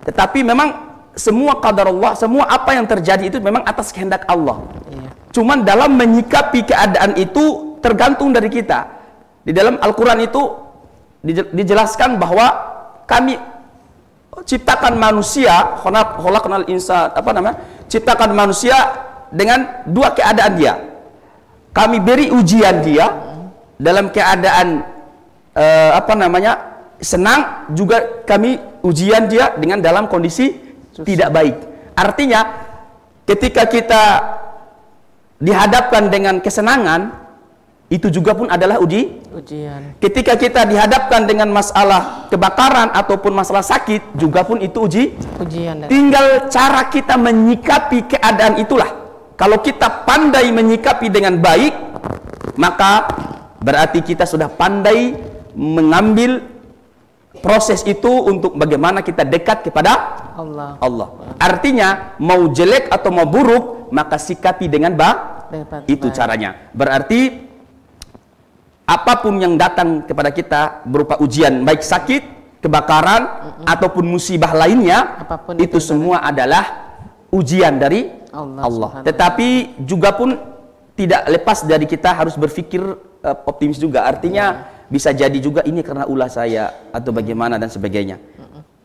Tetapi memang semua qadar Allah, semua apa yang terjadi itu memang atas kehendak Allah. Iya. Cuman dalam menyikapi keadaan itu tergantung dari kita. Di dalam Al-Quran itu dijelaskan bahwa kami ciptakan manusia, khalaqnal insan, ciptakan manusia dengan dua keadaan dia. Kami beri ujian dia dalam keadaan senang, juga kami ujian dia dengan dalam kondisi tidak baik. Artinya ketika kita dihadapkan dengan kesenangan, itu juga pun adalah ujian. Ketika kita dihadapkan dengan masalah kebakaran ataupun masalah sakit, juga pun itu ujian. Tinggal cara kita menyikapi keadaan itulah. Kalau kita pandai menyikapi dengan baik, maka berarti kita sudah pandai mengambil proses itu untuk bagaimana kita dekat kepada Allah. Artinya mau jelek atau mau buruk, maka sikapi dengan itu caranya. Berarti apapun yang datang kepada kita berupa ujian, baik sakit, kebakaran, ataupun musibah lainnya, itu semua adalah ujian dari Allah. Tetapi juga pun tidak lepas dari kita harus berpikir optimis juga. Artinya bisa jadi juga ini karena ulah saya atau bagaimana dan sebagainya.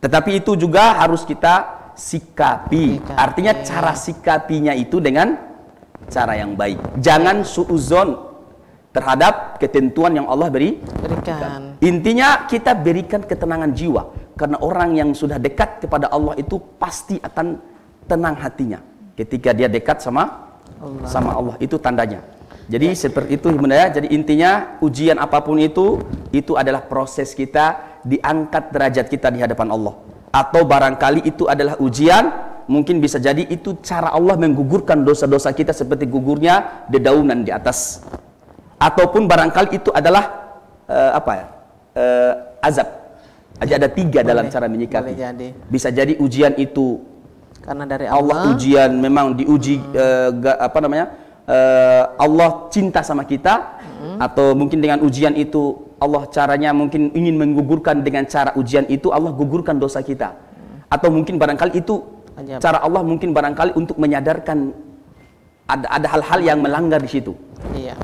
Tetapi itu juga harus kita sikapi. Artinya cara sikapinya itu dengan cara yang baik. Jangan suuzon terhadap ketentuan yang Allah berikan. Intinya kita berikan ketenangan jiwa, karena orang yang sudah dekat kepada Allah itu pasti akan tenang hatinya ketika dia dekat sama Allah. Itu tandanya. Jadi seperti itu Bunda ya. Jadi intinya ujian apapun itu adalah proses kita diangkat derajat kita di hadapan Allah. Atau barangkali itu adalah ujian, mungkin bisa jadi itu cara Allah menggugurkan dosa-dosa kita seperti gugurnya dedaunan di atas. Ataupun barangkali itu adalah azab. Ada tiga dalam cara menyikapi. Bisa jadi ujian itu karena dari Allah ujian, memang diuji Allah cinta sama kita, atau mungkin dengan ujian itu Allah caranya mungkin ingin menggugurkan, dengan cara ujian itu Allah gugurkan dosa kita. Atau mungkin barangkali itu cara Allah mungkin barangkali untuk menyadarkan ada hal-hal yang melanggar di situ.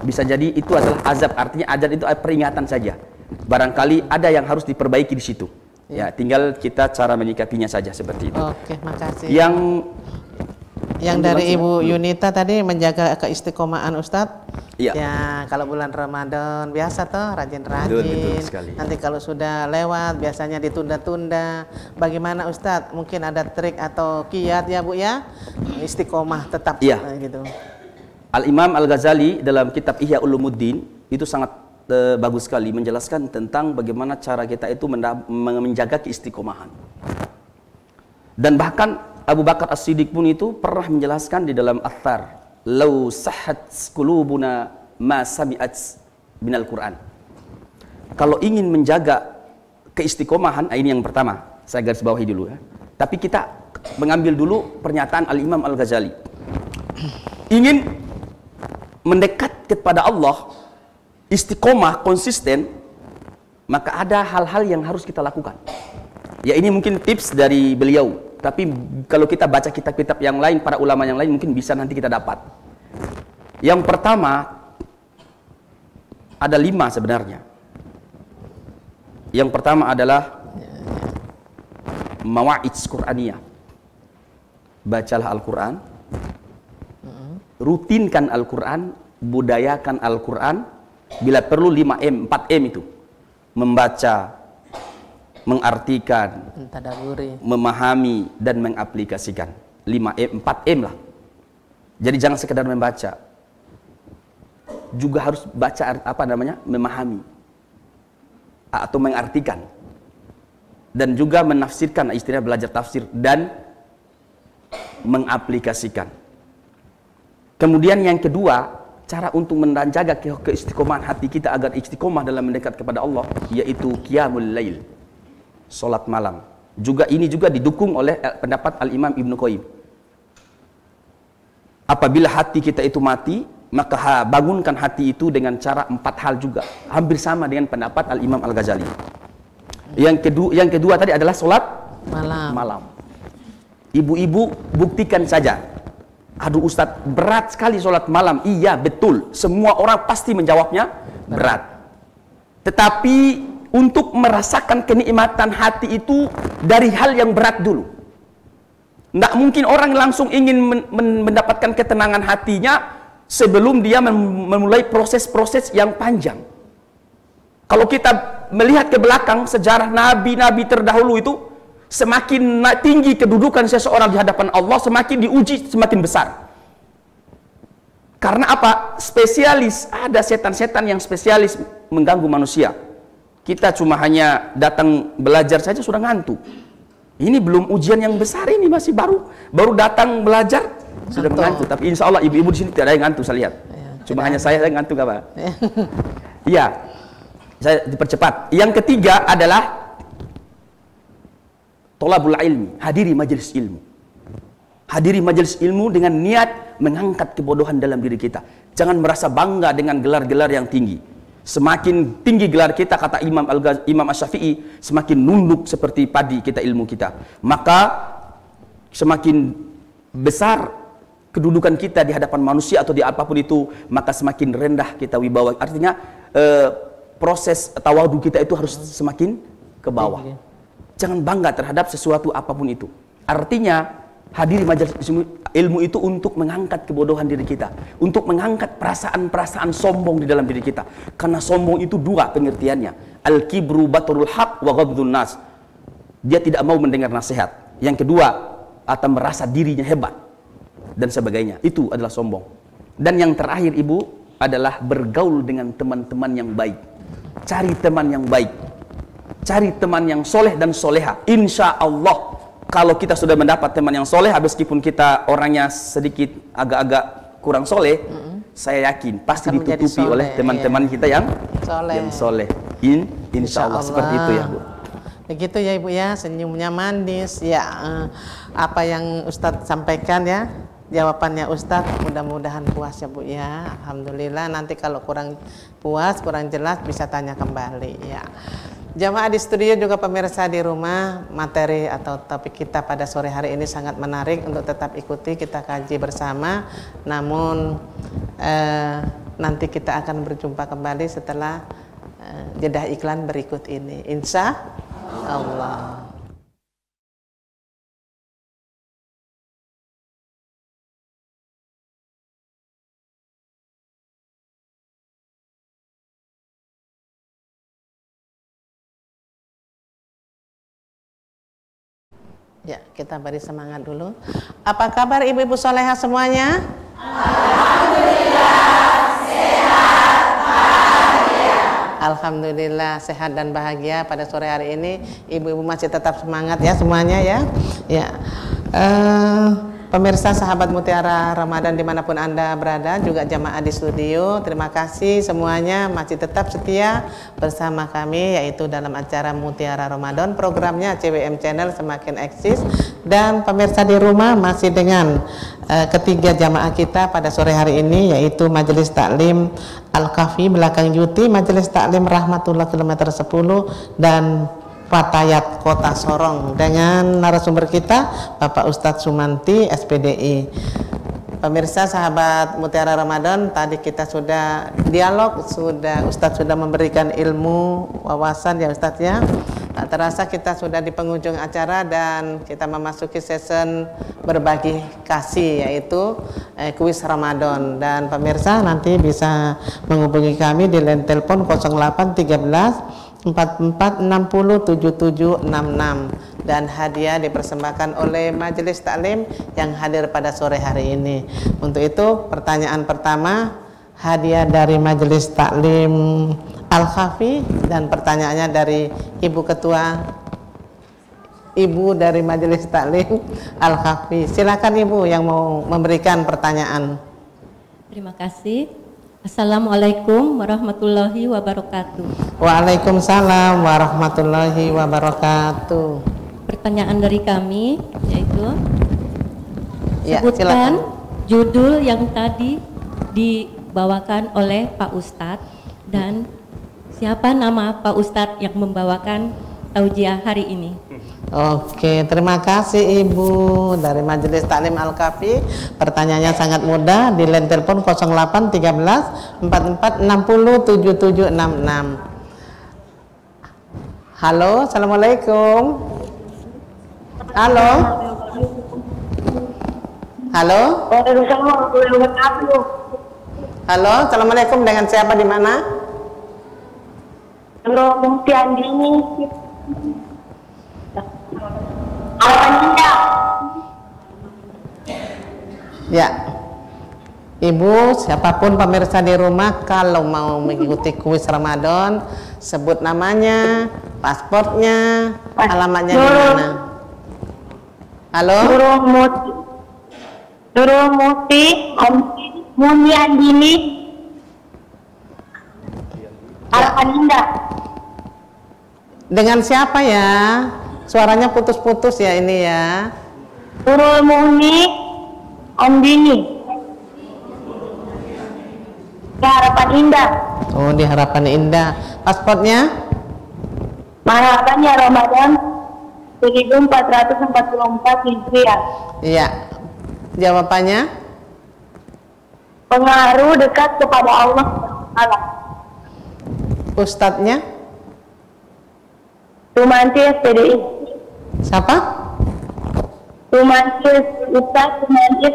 Bisa jadi itu adalah azab, artinya azab itu peringatan saja. Barangkali ada yang harus diperbaiki di situ. Ya, tinggal kita cara menyikapinya saja seperti itu. Oke, makasih. Yang dari Ibu Yunita tadi menjaga keistiqomahan Ustadz. Iya. Ya, kalau bulan Ramadan biasa tuh rajin-rajin. Betul sekali. Nanti kalau sudah lewat biasanya ditunda-tunda. Bagaimana Ustadz? Mungkin ada trik atau kiat ya Bu ya? Istiqomah tetap gitu. Al-Imam Al-Ghazali dalam kitab Ihya Ulumuddin itu sangat bagus sekali menjelaskan tentang bagaimana cara kita itu menjaga keistiqomahan. Dan bahkan Abu Bakar As-Siddiq pun itu pernah menjelaskan di dalam Athar, "Lau sahhat qulubuna ma sami'at minal Qur'an." Kalau ingin menjaga keistiqomahan, ini yang pertama, saya garis bawahi dulu ya. Tapi kita mengambil dulu pernyataan Al-Imam Al-Ghazali. Ingin mendekat kepada Allah, istiqomah, konsisten, maka ada hal-hal yang harus kita lakukan. Ya, ini mungkin tips dari beliau. Tapi kalau kita baca kitab-kitab yang lain, para ulama yang lain, mungkin bisa nanti kita dapat. Yang pertama, ada 5 sebenarnya. Yang pertama adalah mawa'idz Qur'aniyah. Bacalah Al-Quran, rutinkan Al-Quran, budayakan Al-Quran, bila perlu 5M, 4M itu. Membaca, mengartikan, mentadaburi, memahami, dan mengaplikasikan. 5M, 4M lah. Jadi jangan sekedar membaca, juga harus baca memahami atau mengartikan, dan juga menafsirkan, istilahnya belajar tafsir dan mengaplikasikan. Kemudian yang kedua, cara untuk menjaga keistiqomahan hati kita agar istiqomah dalam mendekat kepada Allah, yaitu qiyamul lail, salat malam. Juga ini juga didukung oleh pendapat Al-Imam Ibnu Qayyim. Apabila hati kita itu mati, maka bangunkan hati itu dengan cara 4 hal juga, hampir sama dengan pendapat Al-Imam Al-Ghazali. Yang kedua tadi adalah salat malam. Ibu-ibu buktikan saja. Aduh Ustadz, berat sekali sholat malam. Iya betul, semua orang pasti menjawabnya berat. Tetapi untuk merasakan kenikmatan hati itu dari hal yang berat dulu. Tidak mungkin orang langsung ingin mendapatkan ketenangan hatinya sebelum dia memulai proses-proses yang panjang. Kalau kita melihat ke belakang sejarah nabi-nabi terdahulu itu, semakin tinggi kedudukan seseorang di hadapan Allah, semakin diuji semakin besar. Karena apa? Spesialis, ada setan-setan yang spesialis mengganggu manusia. Kita cuma hanya datang belajar saja sudah ngantuk. Ini belum ujian yang besar, ini masih baru datang belajar sudah mengantuk. Tapi insya Allah ibu-ibu di sini tidak ada yang ngantuk, saya lihat. Cuma hanya saya ngantuk apa? Iya, saya dipercepat. Yang ketiga adalah tolabul ilmi, hadiri majelis ilmu. Hadiri majelis ilmu dengan niat mengangkat kebodohan dalam diri kita. Jangan merasa bangga dengan gelar-gelar yang tinggi. Semakin tinggi gelar kita, kata Imam Asy-Syafi'i, semakin nunduk seperti padi kita ilmu kita. Maka semakin besar kedudukan kita di hadapan manusia atau di apapun itu, maka semakin rendah kita wibawa. Artinya proses tawadu kita itu harus semakin ke bawah. Jangan bangga terhadap sesuatu apapun itu. Artinya hadiri majelis ilmu, ilmu itu untuk mengangkat kebodohan diri kita, untuk mengangkat perasaan-perasaan sombong di dalam diri kita. Karena sombong itu dua pengertiannya. Al-kibru baturul haq wa ghabdun nas. Dia tidak mau mendengar nasihat. Yang kedua, atau merasa dirinya hebat dan sebagainya. Itu adalah sombong. Dan yang terakhir Ibu adalah bergaul dengan teman-teman yang baik. Cari teman yang baik. Cari teman yang soleh dan soleha. Insya Allah, kalau kita sudah mendapat teman yang soleh, meskipun kita orangnya sedikit agak-agak kurang soleh, saya yakin pasti akan ditutupi oleh teman-teman kita yang soleh. Insya Allah seperti itu ya Bu. Begitu ya Ibu ya, senyumnya manis ya. Apa yang Ustadz sampaikan ya, jawabannya Ustadz, mudah-mudahan puas ya Bu ya. Alhamdulillah, nanti kalau kurang puas, kurang jelas bisa tanya kembali ya. Jamaah di studio juga pemirsa di rumah, materi atau topik kita pada sore hari ini sangat menarik untuk tetap ikuti, kita kaji bersama. Namun nanti kita akan berjumpa kembali setelah jeda iklan berikut ini, insya Allah. Ya, kita beri semangat dulu. Apa kabar ibu-ibu soleha semuanya? Alhamdulillah, sehat, bahagia. Alhamdulillah, sehat dan bahagia pada sore hari ini. Ibu-ibu masih tetap semangat ya semuanya ya. Ya, pemirsa sahabat Mutiara Ramadan dimanapun Anda berada, juga jamaah di studio, terima kasih semuanya masih tetap setia bersama kami, yaitu dalam acara Mutiara Ramadan. Programnya CWM Channel semakin eksis, dan pemirsa di rumah masih dengan ketiga jamaah kita pada sore hari ini, yaitu Majelis Taklim Al-Kafi belakang Yuti, Majelis Taklim Rahmatullah kilometer 10, dan Fatayat Kota Sorong, dengan narasumber kita Bapak Ustadz Sumanti SPDI. Pemirsa sahabat Mutiara Ramadan, tadi kita sudah dialog, Ustadz sudah memberikan ilmu, wawasan ya Ustadz ya. Tak terasa kita sudah di penghujung acara dan kita memasuki season berbagi kasih, yaitu kuis Ramadan. Dan pemirsa nanti bisa menghubungi kami di line telepon 0813 44 60 77 66, dan hadiah dipersembahkan oleh Majelis Taklim yang hadir pada sore hari ini. Untuk itu pertanyaan pertama, hadiah dari Majelis Taklim Al-Kafi, dan pertanyaannya dari Ibu Ketua, Ibu dari Majelis Taklim Al-Kafi. Silakan Ibu yang mau memberikan pertanyaan. Terima kasih. Assalamualaikum warahmatullahi wabarakatuh. Waalaikumsalam warahmatullahi wabarakatuh. Pertanyaan dari kami yaitu, Ya, sebutkan silakan. judul yang tadi dibawakan oleh Pak Ustadz, dan siapa nama Pak Ustadz yang membawakan taujiah hari ini. Oke, terima kasih Ibu dari Majelis Taklim Al-Kafi. Pertanyaannya sangat mudah, di line telepon 0813 44 60 77 66. Halo, Assalamualaikum. Halo. Halo. Halo, Assalamualaikum, dengan siapa di mana? Halo, Mufti Andini. Alhamdulillah. Ya, Ibu, siapapun pemirsa di rumah, kalau mau mengikuti kuis Ramadan, sebut namanya, pasportnya, alamatnya di mana. Halo? Nurul Mufti Muni Andini. Alhamdulillah. Dengan siapa ya? Suaranya putus-putus ya ini ya. Nurul Muni Andini. Di Harapan Indah. Oh, di Harapan Indah. Pasportnya? Harapannya Ramadan 1444 Hijriah. Iya. Jawabannya? Pengaruh dekat kepada Allah Ta'ala. Ustadznya? Sumanti SPDI. Siapa? Sumantis, Ustaz Sumantis.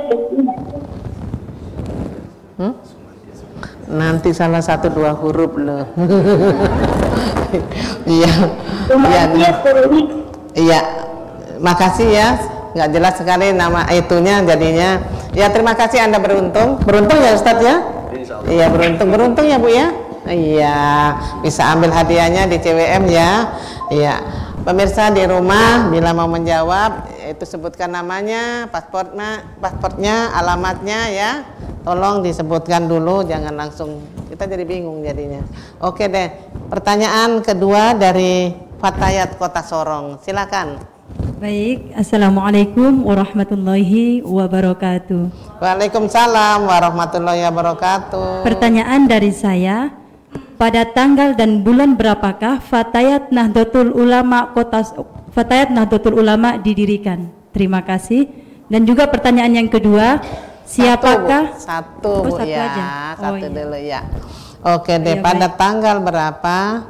Nanti salah 1-2 huruf loh. Iya. Sumantis, Iya. Makasih ya. Nggak jelas sekali nama itunya jadinya. Ya, terima kasih Anda beruntung. Beruntung ya Ustadz ya? Iya, beruntung ya Bu ya? Iya, bisa ambil hadiahnya di CWM ya. Iya. Pemirsa di rumah bila mau menjawab itu sebutkan namanya, pasportnya, alamatnya ya. Tolong disebutkan dulu, jangan langsung kita jadi bingung jadinya. Oke deh. Pertanyaan kedua dari Fatayat Kota Sorong. Silakan. Baik, Assalamualaikum warahmatullahi wabarakatuh. Waalaikumsalam warahmatullahi wabarakatuh. Pertanyaan dari saya, pada tanggal dan bulan berapakah Fatayat Nahdlatul Ulama didirikan? Terima kasih. Dan juga pertanyaan yang kedua, siapakah? Satu, Bu, satu ya. aja. Satu Iya. dulu ya. Oke deh, Iya, pada baik. tanggal berapa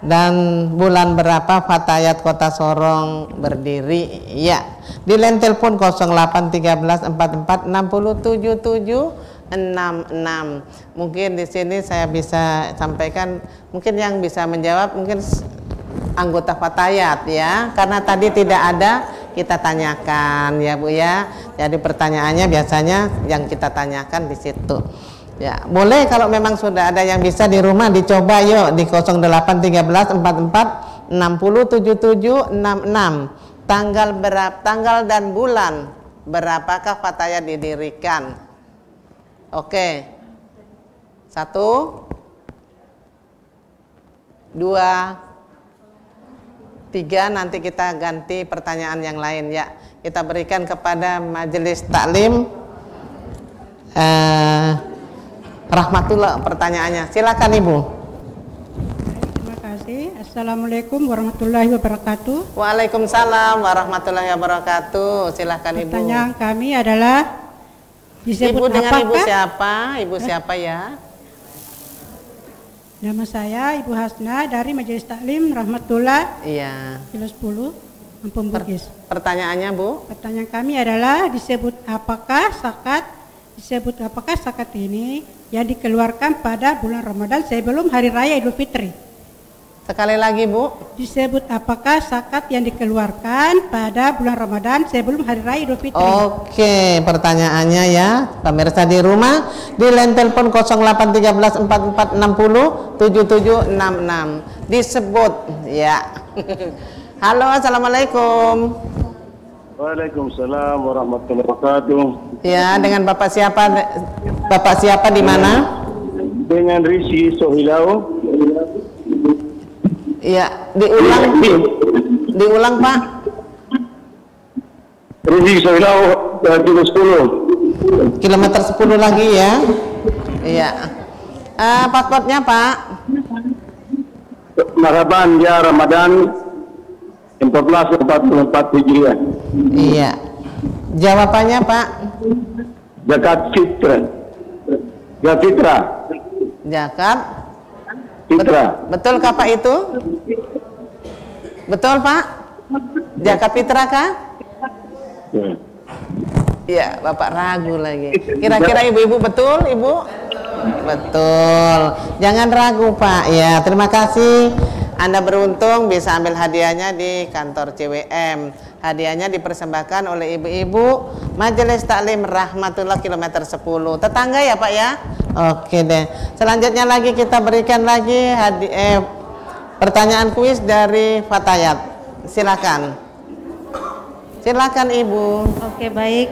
dan bulan berapa Fatayat Kota Sorong berdiri? Ya, di line telepon 081344677666. Mungkin di sini saya bisa sampaikan, mungkin yang bisa menjawab mungkin anggota Fatayat ya, karena tadi tidak ada kita tanyakan ya Bu ya. Jadi pertanyaannya biasanya yang kita tanyakan di situ. Ya, boleh kalau memang sudah ada yang bisa di rumah dicoba yuk di 081344607766. Tanggal dan bulan berapakah Fatayat didirikan? Oke. 1 2 3, nanti kita ganti pertanyaan yang lain ya. Kita berikan kepada Majelis Taklim Rahmatullah pertanyaannya. Silakan Ibu. Terima kasih. Assalamualaikum warahmatullahi wabarakatuh. Waalaikumsalam warahmatullahi wabarakatuh. Silakan Ibu. Pertanyaan kami adalah disebut Ibu dengan apakah? Ibu siapa? Ibu siapa ya? Nama saya Ibu Hasna dari Majelis Taklim Rahmatullah Iya. Kilo 10 Lampung Bugis. Pertanyaannya Bu? Pertanyaan kami adalah disebut apakah zakat ini yang dikeluarkan pada bulan Ramadan sebelum hari raya Idul Fitri? Sekali lagi Bu. Disebut apakah zakat yang dikeluarkan pada bulan Ramadan sebelum hari raya Idul Fitri? Oke, pertanyaannya ya, pemirsa di rumah di line telepon 081344607766 disebut ya. Halo, assalamualaikum. Waalaikumsalam warahmatullahi wabarakatuh. Ya, dengan Bapak siapa? Bapak siapa di mana? Dengan Rizky Sohilau. Iya, diulang Pak. Rizky Sohilau kilo 10. Kilometer 10 lagi ya. Iya. Pasportnya Pak. Marhaban ya Ramadan 1444 Hijriah. Iya. Jawabannya Pak. Zakat fitrah. Zakat fitrah. Zakat Fitrah. Betul kah Pak itu? Betul Pak? Zakat fitrah kah? Iya, Bapak ragu lagi. Kira-kira ibu-ibu betul, Ibu? Betul. Jangan ragu Pak. Ya, terima kasih. Anda beruntung bisa ambil hadiahnya di kantor CWM. Hadiahnya dipersembahkan oleh ibu-ibu Majelis Taklim Rahmatullah kilometer 10. Tetangga ya Pak ya? Oke deh. Selanjutnya lagi kita berikan lagi pertanyaan kuis dari Fatayat. Silakan. Silakan Ibu. Oke, baik.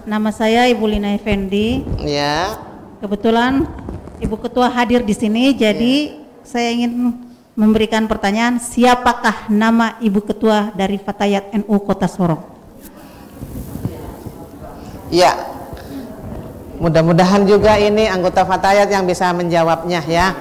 Nama saya Ibu Lina Effendi. Ya. Kebetulan Ibu Ketua hadir di sini, jadi saya ingin memberikan pertanyaan, siapakah nama Ibu Ketua dari Fatayat NU Kota Sorong? Ya. Mudah-mudahan juga ini anggota Fatayat yang bisa menjawabnya ya.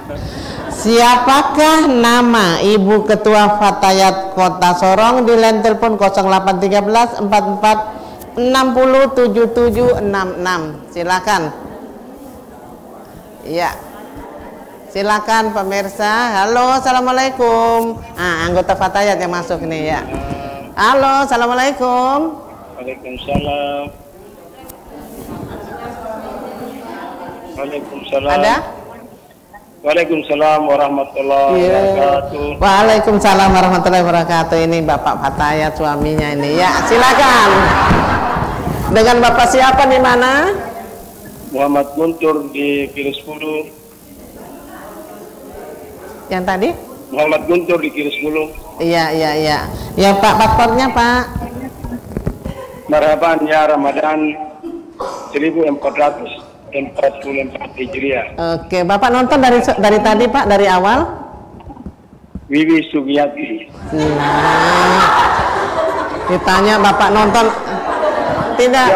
Siapakah nama Ibu Ketua Fatayat Kota Sorong di line telepon 081344607766. Silakan. Ya. Silakan pemirsa. Halo, assalamualaikum. Anggota Fatayat yang masuk nih ya. Halo, assalamualaikum. Waalaikumsalam. Waalaikumsalam. Ada? Waalaikumsalam warahmatullahi wabarakatuh. Waalaikumsalam warahmatullahi wabarakatuh. Ini Bapak Fatayat suaminya ini. Ya, silakan. Dengan Bapak siapa di mana? Muhammad Guntur di Kiri 10. Yang tadi? Muhammad Guntur di Kiri 10. Iya. Ya Pak, paspornya Pak. Marhaban ya Ramadan 1444 Hijriah. Oke, Bapak nonton dari tadi Pak, dari awal? Wiwi Sugiyati. Nah, ditanya Bapak nonton tidak?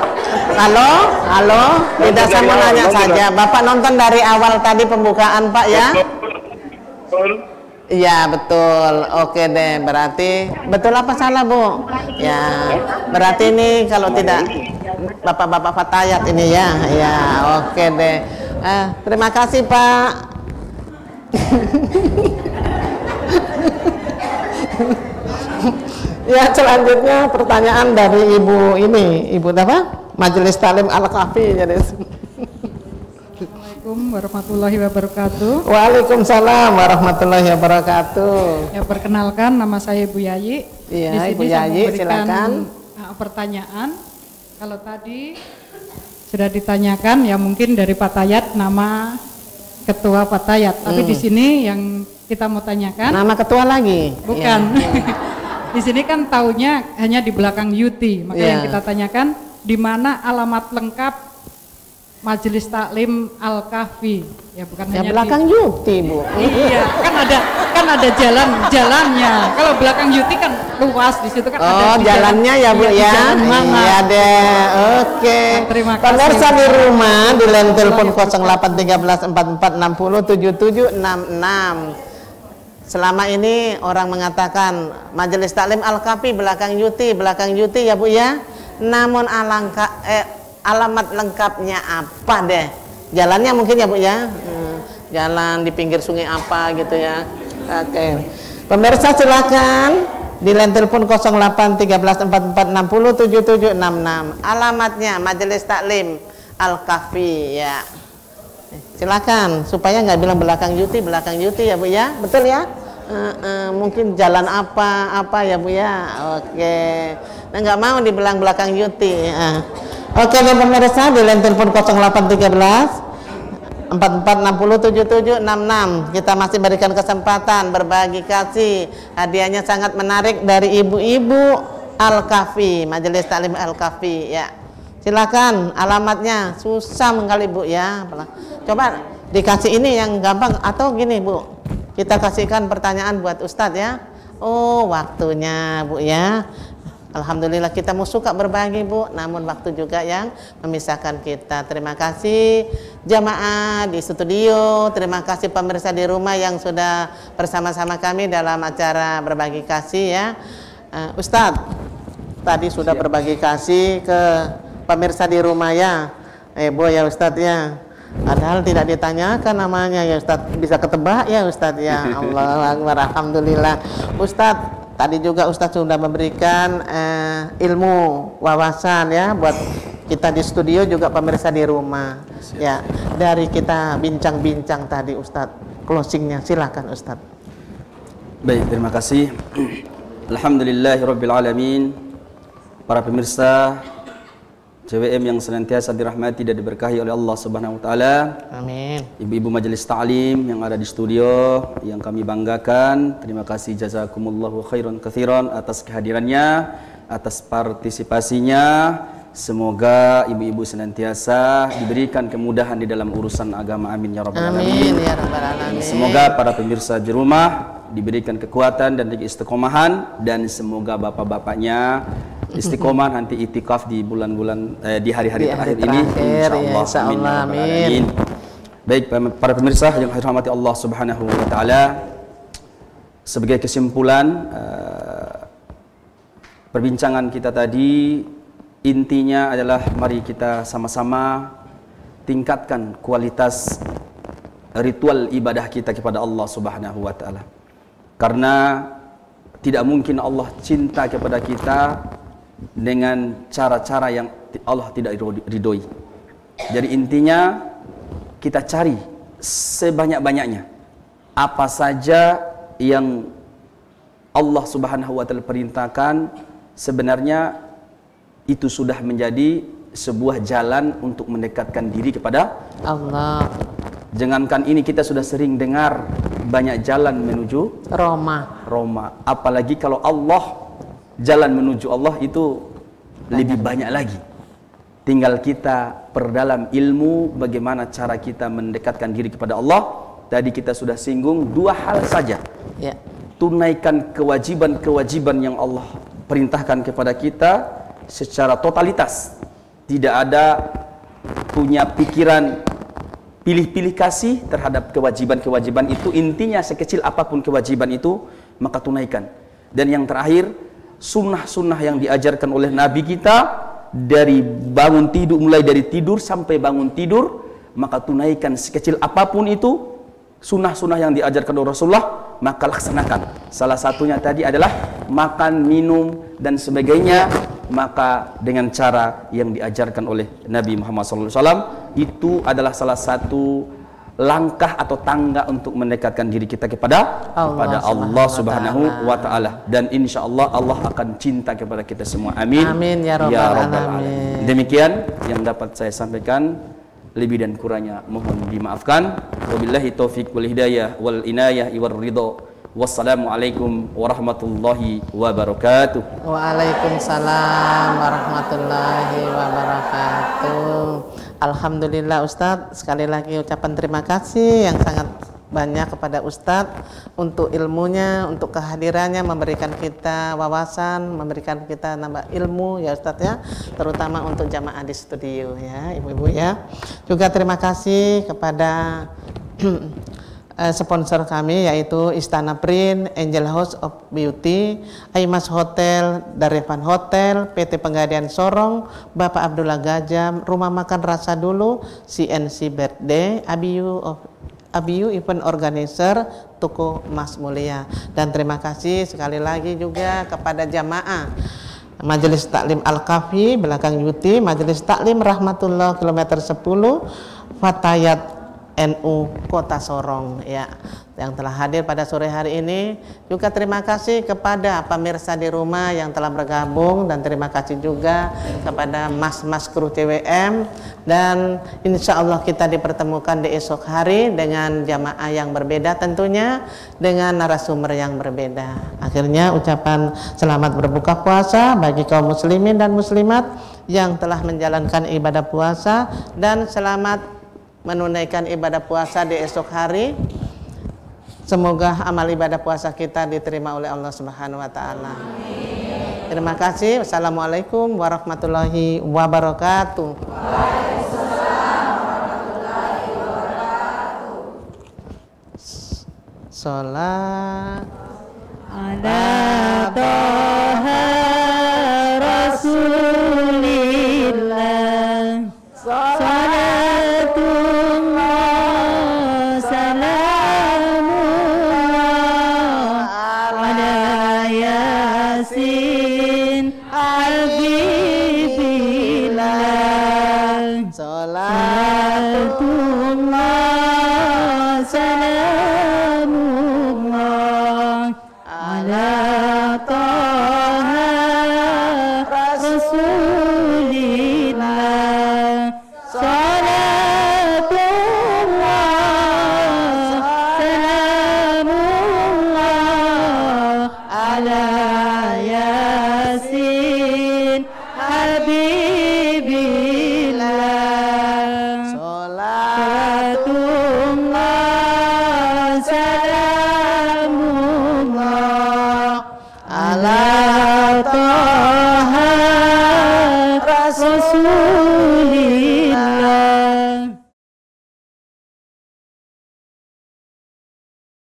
Halo, tidak, saya mau nanya saja. Bapak nonton dari awal tadi pembukaan Pak ya? Iya betul. Oke deh, berarti betul apa salah Bu? Ya, berarti ini kalau tidak Bapak-bapak Fatayat ini ya. Ya, oke deh. Terima kasih Pak. Ya, selanjutnya pertanyaan dari Ibu ini, Ibu apa? Majelis Taklim Al-Kahfi. Assalamualaikum warahmatullahi wabarakatuh. Waalaikumsalam warahmatullahi wabarakatuh. Ya, perkenalkan nama saya Ibu Yayi. Iya, Di sini Ibu Yayi, silakan. Pertanyaan, kalau tadi sudah ditanyakan ya mungkin dari Fatayat nama ketua Fatayat, tapi di sini yang kita mau tanyakan nama ketua lagi? Bukan. Ya. Di sini kan taunya hanya di belakang Yuti, maka yang kita tanyakan di mana alamat lengkap Majelis Taklim Al-Kahfi? Ya bukan hanya belakang Yuti Bu. Iya, kan ada jalannya. Kalau belakang Yuti kan luas, di situ kan ada jalannya ya Bu ya. Iya deh. Oke. Terima kasih. Pemirsa di rumah di line telepon 081344607766. Selama ini orang mengatakan Majelis Taklim Al-Kahfi belakang Yuti ya Bu ya. Namun alamat lengkapnya apa deh? Jalannya mungkin ya Bu ya. Jalan di pinggir sungai apa gitu ya. Oke. Pemirsa silakan di line telepon 081344607766. Alamatnya Majelis Taklim Al-Kahfi ya. Silakan supaya nggak bilang belakang Yuti ya Bu ya. Betul ya? Mungkin jalan apa ya Bu ya. Oke. Nah, nggak mau dibilang belakang Yuti. Oke, dan pemirsa di line telepon 081344607766. Kita masih berikan kesempatan berbagi kasih. Hadiahnya sangat menarik dari ibu-ibu Al-Kahfi, Majelis Taklim Al-Kahfi ya. Silakan, alamatnya susah sekali Bu ya. Coba dikasih ini yang gampang atau gini Bu. Kita kasihkan pertanyaan buat Ustadz ya. Oh, waktunya Bu ya. Alhamdulillah kita mau suka berbagi Bu, namun waktu juga yang memisahkan kita. Terima kasih jamaah di studio, terima kasih pemirsa di rumah yang sudah bersama-sama kami dalam acara berbagi kasih ya. Ustadz, tadi sudah berbagi kasih ke pemirsa di rumah ya. Bu ya Ustadz ya. Padahal tidak ditanyakan namanya ya Ustadz, bisa ketebak ya Ustadz ya. Allah Akbar, alhamdulillah. Ustadz, tadi juga Ustadz sudah memberikan ilmu wawasan ya buat kita di studio juga pemirsa di rumah. Ya, dari kita bincang-bincang tadi Ustadz, closingnya silakan Ustadz. Baik, terima kasih. Alhamdulillahirabbil alamin. Para pemirsa CWM yang senantiasa dirahmati dan diberkahi oleh Allah Subhanahu wa taala. Amin. Ibu-ibu Majelis Ta'lim yang ada di studio yang kami banggakan, terima kasih jazakumullahu khairan katsiran atas kehadirannya, atas partisipasinya. Semoga ibu-ibu senantiasa diberikan kemudahan di dalam urusan agama, amin ya rabbal alamin. Amin ya rabbal alamin. Semoga para pemirsa di rumah diberikan kekuatan dan istiqomahan, dan semoga bapak-bapaknya istiqomah nanti itikaf di bulan-bulan di hari-hari terakhir ini insyaallah. Amin. Baik para pemirsa yang dirahmati Allah Subhanahu wa taala, sebagai kesimpulan perbincangan kita tadi, intinya adalah mari kita sama-sama tingkatkan kualitas ritual ibadah kita kepada Allah Subhanahu wa taala. Karena tidak mungkin Allah cinta kepada kita dengan cara-cara yang Allah tidak ridhoi. Jadi intinya kita cari sebanyak-banyaknya apa saja yang Allah Subhanahu wa taala perintahkan, sebenarnya itu sudah menjadi sebuah jalan untuk mendekatkan diri kepada Allah. Jangankan ini, kita sudah sering dengar banyak jalan menuju Roma. Apalagi kalau Allah, jalan menuju Allah itu lebih banyak lagi. Tinggal kita perdalam ilmu bagaimana cara kita mendekatkan diri kepada Allah. Tadi kita sudah singgung dua hal saja. Ya. Tunaikan kewajiban-kewajiban yang Allah perintahkan kepada kita secara totalitas. Tidak ada punya pikiran pilih-pilih kasih terhadap kewajiban-kewajiban itu. Intinya sekecil apapun kewajiban itu, maka tunaikan. Dan yang terakhir, sunnah-sunnah yang diajarkan oleh Nabi kita, dari bangun tidur, mulai dari tidur sampai bangun tidur, maka tunaikan sekecil apapun itu. Sunnah-sunnah yang diajarkan oleh Rasulullah, maka laksanakan. Salah satunya tadi adalah makan, minum, dan sebagainya, maka dengan cara yang diajarkan oleh Nabi Muhammad SAW. Itu adalah salah satu langkah atau tangga untuk mendekatkan diri kita kepada Allah Subhanahu wa taala. Dan insya Allah Allah akan cinta kepada kita semua. Amin. Amin ya rabbal alamin. Demikian yang dapat saya sampaikan. Lebih dan kurangnya mohon dimaafkan. Wabillahi taufiq wal hidayah wal inayah wal ridha. Wassalamualaikum warahmatullahi wabarakatuh. Waalaikumsalam warahmatullahi wabarakatuh. Alhamdulillah Ustadz, sekali lagi ucapan terima kasih yang sangat banyak kepada Ustadz untuk ilmunya, untuk kehadirannya, memberikan kita wawasan, memberikan kita nambah ilmu ya Ustadz ya, terutama untuk jamaah di studio ya ibu-ibu ya. Juga terima kasih kepada sponsor kami yaitu Istana Print, Angel House of Beauty, Aimas Hotel, Darevan Hotel, PT Penggadian Sorong, Bapak Abdullah Gajam, Rumah Makan Rasa Dulu, CNC Birthday, Abiyu Event Organizer, Toko Mas Mulia. Dan terima kasih sekali lagi juga kepada jamaah Majelis Taklim Al-Kafi belakang Yuti, Majelis Taklim Rahmatullah kilometer 10, Fatayat NU Kota Sorong ya, yang telah hadir pada sore hari ini. Juga terima kasih kepada pemirsa di rumah yang telah bergabung, dan terima kasih juga kepada mas-mas kru TWM. Dan insya Allah kita dipertemukan di esok hari dengan jamaah yang berbeda, tentunya dengan narasumber yang berbeda. Akhirnya ucapan selamat berbuka puasa bagi kaum muslimin dan muslimat yang telah menjalankan ibadah puasa, dan selamat menunaikan ibadah puasa di esok hari. Semoga amal ibadah puasa kita diterima oleh Allah Subhanahu wa taala. Terima kasih. Wassalamualaikum warahmatullahi wabarakatuh. Waalaikumsalam warahmatullahi wabarakatuh. Salat ala Taha Rasulillah. ala